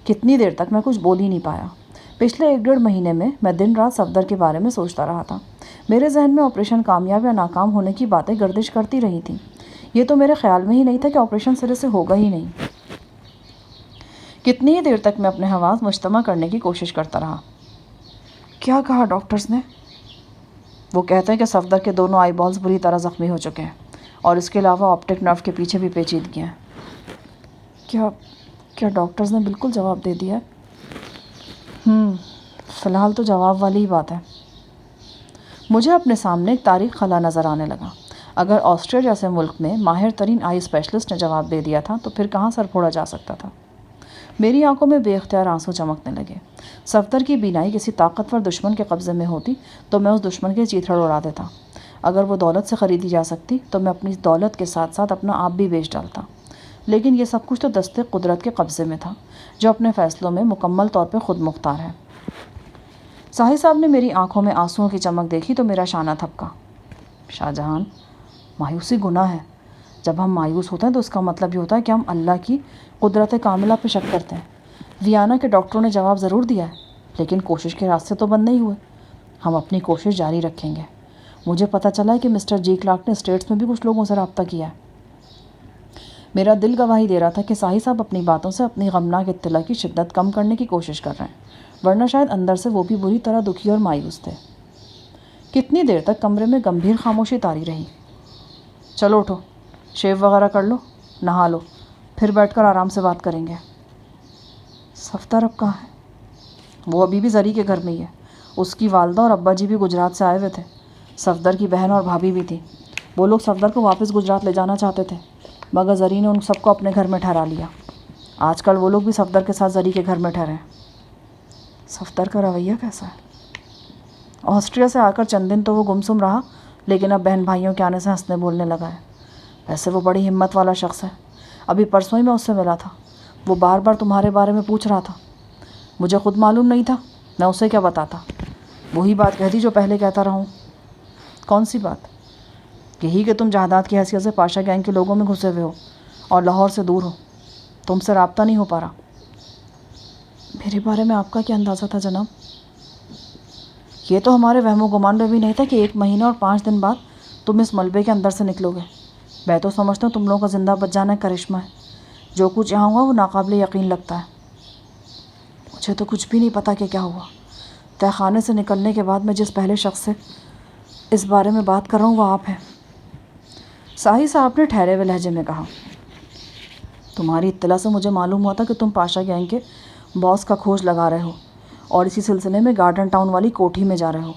کتنی دیر تک میں کچھ بول ہی نہیں پایا۔ پچھلے 1-1.5 مہینے میں دن رات صفدر کے بارے میں سوچتا رہا تھا۔ میرے ذہن میں آپریشن کامیاب یا ناکام ہونے کی باتیں گردش کرتی رہی تھیں۔ یہ تو میرے خیال میں ہی نہیں تھا کہ آپریشن سرے سے ہوگا ہی نہیں۔ کتنی ہی دیر تک میں اپنے حواس مجتمع کرنے کی کوشش کرتا رہا۔ کیا کہا ڈاکٹرز نے؟ وہ کہتے ہیں کہ صفدر کے دونوں آئی بالز بری طرح زخمی ہو چکے ہیں اور اس کے علاوہ آپٹک نرو کے پیچھے بھی پیچیدگیاں ہیں۔ کیا ڈاکٹرز نے بالکل جواب دے دیا ہے؟ فی الحال تو جواب والی ہی بات ہے۔ مجھے اپنے سامنے ایک تاریخ خلا نظر آنے لگا۔ اگر آسٹریا جیسے ملک میں ماہر ترین آئی اسپیشلسٹ نے جواب دے دیا تھا تو پھر کہاں سر پھوڑا جا سکتا تھا؟ میری آنکھوں میں بے اختیار آنسو چمکنے لگے۔ صفدر کی بینائی کسی طاقتور دشمن کے قبضے میں ہوتی تو میں اس دشمن کے چیتھڑ اڑا دیتا۔ اگر وہ دولت سے خریدی جا سکتی تو میں اپنی دولت کے ساتھ ساتھ اپنا آپ بھی بیچ ڈالتا، لیکن یہ سب کچھ تو دست قدرت کے قبضے میں تھا، جو اپنے فیصلوں میں مکمل طور پہ خود مختار ہے۔ ساحر صاحب نے میری آنکھوں میں آنسوؤں کی چمک دیکھی تو میرا شانہ تھپکا۔ شاہ جہان، مایوسی گناہ ہے۔ جب ہم مایوس ہوتے ہیں تو اس کا مطلب یہ ہوتا ہے کہ ہم اللہ کی قدرت کاملہ پہ شک کرتے ہیں۔ ویانا کے ڈاکٹروں نے جواب ضرور دیا ہے، لیکن کوشش کے راستے تو بند نہیں ہوئے۔ ہم اپنی کوشش جاری رکھیں گے۔ مجھے پتہ چلا ہے کہ مسٹر جی کلارک نے اسٹیٹس میں بھی کچھ لوگوں سے رابطہ کیا ہے۔ میرا دل گواہی دے رہا تھا کہ ساحر صاحب اپنی باتوں سے اپنی غمناک اطلاع کی شدت کم کرنے کی کوشش کر رہے ہیں، ورنہ شاید اندر سے وہ بھی بری طرح دکھی اور مایوس تھے۔ کتنی دیر تک کمرے میں گمبھیر خاموشی طاری رہی۔ چلو اٹھو، شیو وغیرہ کر لو، نہا لو، پھر بیٹھ کر آرام سے بات کریں گے۔ صفدر اب کہاں ہے؟ وہ ابھی بھی زری کے گھر میں ہی ہے۔ اس کی والدہ اور ابا جی بھی گجرات سے آئے ہوئے تھے۔ صفدر کی بہن اور بھابھی بھی تھی۔ وہ لوگ صفدر کو واپس گجرات لے جانا چاہتے تھے، مگر زری نے ان سب کو اپنے گھر میں ٹھہرا لیا۔ آج کل وہ لوگ بھی صفدر کے ساتھ زری کے گھر میں ٹھہرے ہیں۔ صفدر کا رویہ کیسا ہے؟ آسٹریا سے آ کر چند دن تو وہ گمسم رہا، لیکن اب بہن بھائیوں کے آنے سے ہنسنے بولنے لگا ہے۔ ویسے وہ بڑی ہمت والا شخص ہے۔ ابھی پرسوں ہی میں اس سے ملا تھا۔ وہ بار بار تمہارے بارے میں پوچھ رہا تھا۔ مجھے خود معلوم نہیں تھا، میں اسے کیا بتاتا۔ وہی بات کہتی جو پہلے کہتا رہا ہوں۔ کون سی بات؟ یہی کہ تم جائیداد کی حیثیت سے پاشا گینگ کے لوگوں میں گھسے ہوئے ہو اور لاہور سے دور ہو، تم سے رابطہ نہیں ہو پا رہا۔ میرے بارے میں آپ کا کیا اندازہ تھا جناب؟ یہ تو ہمارے وہم و گمان میں بھی نہیں تھا کہ 1 مہینہ اور 5 دن بعد تم اس ملبے کے اندر سے نکلو گے۔ میں تو سمجھتا ہوں تم لوگوں کا زندہ بچ جانا کرشمہ ہے۔ جو کچھ یہاں ہوا وہ ناقابل یقین لگتا ہے۔ مجھے تو کچھ بھی نہیں پتا کہ کیا ہوا۔ تہ خانے سے نکلنے کے بعد میں جس پہلے شخص سے اس بارے میں بات کر رہا ہوں وہ آپ ہیں۔ ساحر صاحب نے ٹھہرے ہوئے لہجے میں کہا۔ تمہاری اطلاع سے مجھے معلوم ہوا تھا کہ تم پاشا گینگ کے باس کا کھوج لگا رہے ہو اور اسی سلسلے میں گارڈن ٹاؤن والی کوٹھی میں جا رہے ہو۔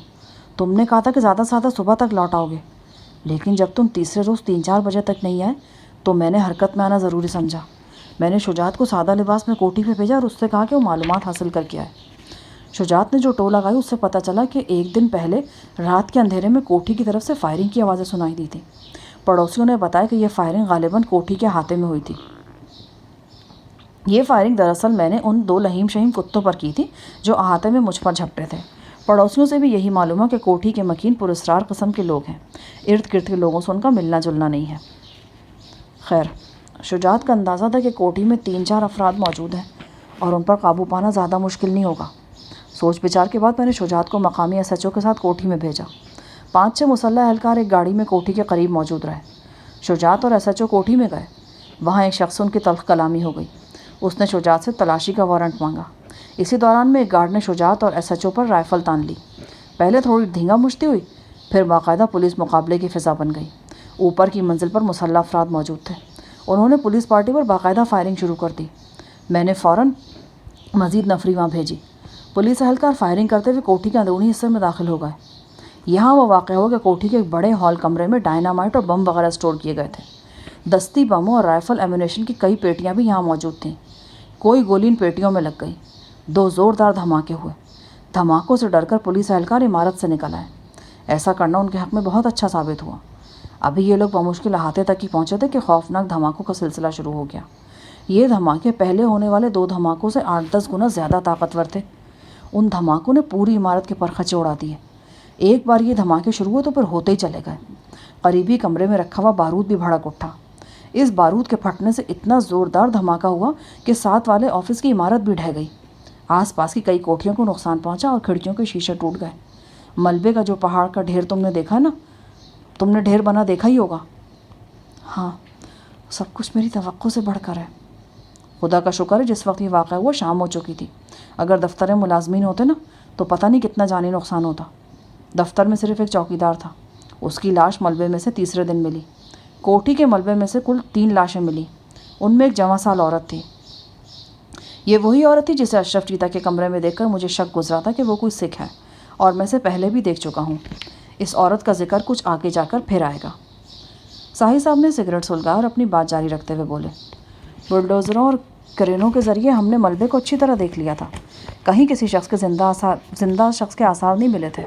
تم نے کہا تھا کہ زیادہ سے زیادہ صبح تک لوٹ آؤ گے، لیکن جب تم تیسرے روز 3-4 بجے تک نہیں آئے تو میں نے حرکت میں آنا ضروری سمجھا۔ میں نے شجاعت کو سادہ لباس میں کوٹھی پہ بھیجا اور اس سے کہا کہ وہ معلومات حاصل کر کے آئے۔ شجاعت نے جو ٹو لگائی اس سے پتہ چلا کہ 1 دن پہلے رات کے اندھیرے میں کوٹھی کی طرف سے فائرنگ کی آوازیں سنائی دی تھی۔ پڑوسیوں نے بتایا کہ یہ فائرنگ غالباً کوٹھی کے احاطے میں ہوئی تھی۔ یہ فائرنگ دراصل میں نے ان 2 لہیم شہیم کتوں پر کی تھی جو احاطے میں مجھ پر جھپٹے تھے۔ پڑوسیوں سے بھی یہی معلوم ہے کہ کوٹھی کے مکین پراسرار قسم کے لوگ ہیں۔ ارد گرد کے لوگوں سے ان کا ملنا جلنا نہیں ہے۔ خیر، شجاعت کا اندازہ تھا کہ کوٹھی میں 3-4 افراد موجود ہیں اور ان پر قابو پانا زیادہ مشکل نہیں ہوگا۔ سوچ بچار کے بعد میں نے شجاعت کو مقامی SHO کے ساتھ کوٹھی میں بھیجا۔ 5-6 مسلح اہلکار ایک گاڑی میں کوٹھی کے قریب موجود رہے۔ شجاعت اور SHO کوٹھی میں گئے۔ وہاں ایک شخص سے ان کی تلخ کلامی ہو گئی۔ اس نے شجاعت سے تلاشی کا وارنٹ مانگا۔ اسی دوران میں ایک گارڈ نے شجاعت اور SHO پر رائفل تان لی۔ پہلے تھوڑی دھینگا مشتی ہوئی، پھر باقاعدہ پولیس مقابلے کی فضا بن گئی۔ اوپر کی منزل پر مسلح افراد موجود تھے۔ انہوں نے پولیس پارٹی پر باقاعدہ فائرنگ شروع کر دی۔ میں نے فوراً مزید نفری وہاں بھیجی۔ پولیس اہلکار فائرنگ کرتے ہوئے کوٹھی کے اندرونی حصے میں داخل ہو گئے۔ یہاں وہ واقع ہوا کہ کوٹھی کے ایک بڑے ہال کمرے میں ڈائنامائٹ اور بم وغیرہ اسٹور کیے گئے تھے۔ دستی بموں اور رائفل ایمونیشن کی کئی پیٹیاں بھی یہاں موجود تھیں۔ کوئی گولی ان پیٹیوں میں لگ گئی۔ 2 زوردار دھماکے ہوئے۔ دھماکوں سے ڈر کر پولیس اہلکار عمارت سے نکل آئے۔ ایسا کرنا ان کے حق میں بہت اچھا ثابت ہوا۔ ابھی یہ لوگ بمشکل احاطے تک ہی پہنچے تھے کہ خوفناک دھماکوں کا سلسلہ شروع ہو گیا۔ یہ دھماکے پہلے ہونے والے 2 دھماکوں سے 8-10 گنا زیادہ طاقتور تھے۔ ان دھماکوں نے پوری عمارت کے پرخچے اڑا دیے۔ ایک بار یہ دھماکے شروع ہوئے تو پھر ہوتے ہی چلے گئے۔ قریبی کمرے میں رکھا ہوا بارود بھی بھڑک اٹھا۔ اس بارود کے پھٹنے سے اتنا زوردار دھماکہ ہوا کہ ساتھ والے آفس کی عمارت بھی ڈھہ گئی۔ آس پاس کی کئی کوٹھیوں کو نقصان پہنچا اور کھڑکیوں کے شیشے ٹوٹ گئے۔ ملبے کا جو پہاڑ کا ڈھیر تم نے دیکھا نا، تم نے ڈھیر بنا دیکھا ہی ہوگا۔ ہاں، سب کچھ میری توقع سے بڑھ کر ہے۔ خدا کا شکر ہے جس وقت یہ واقعہ ہوا شام ہو چکی تھی۔ اگر دفتر ملازمین ہوتے نا تو پتہ نہیں کتنا جانی نقصان ہوتا۔ دفتر میں صرف ایک چوکیدار تھا۔ اس کی لاش ملبے میں سے تیسرے دن ملی۔ کوٹھی کے ملبے میں سے کل 3 لاشیں ملی۔ ان میں ایک جواں سال عورت تھی۔ یہ وہی عورت تھی جسے اشرف چیتا کے کمرے میں دیکھ کر مجھے شک گزرا تھا کہ وہ کوئی سکھ ہے، اور میں اسے پہلے بھی دیکھ چکا ہوں۔ اس عورت کا ذکر کچھ آگے جا کر پھر آئے گا۔ ساحر صاحب نے سگریٹ سلگایا اور اپنی بات جاری رکھتے ہوئے بولے، بلڈوزروں اور کرینوں کے ذریعے ہم نے ملبے کو اچھی طرح دیکھ لیا تھا۔ کہیں کسی شخص کے زندہ شخص کے آثار نہیں ملے تھے۔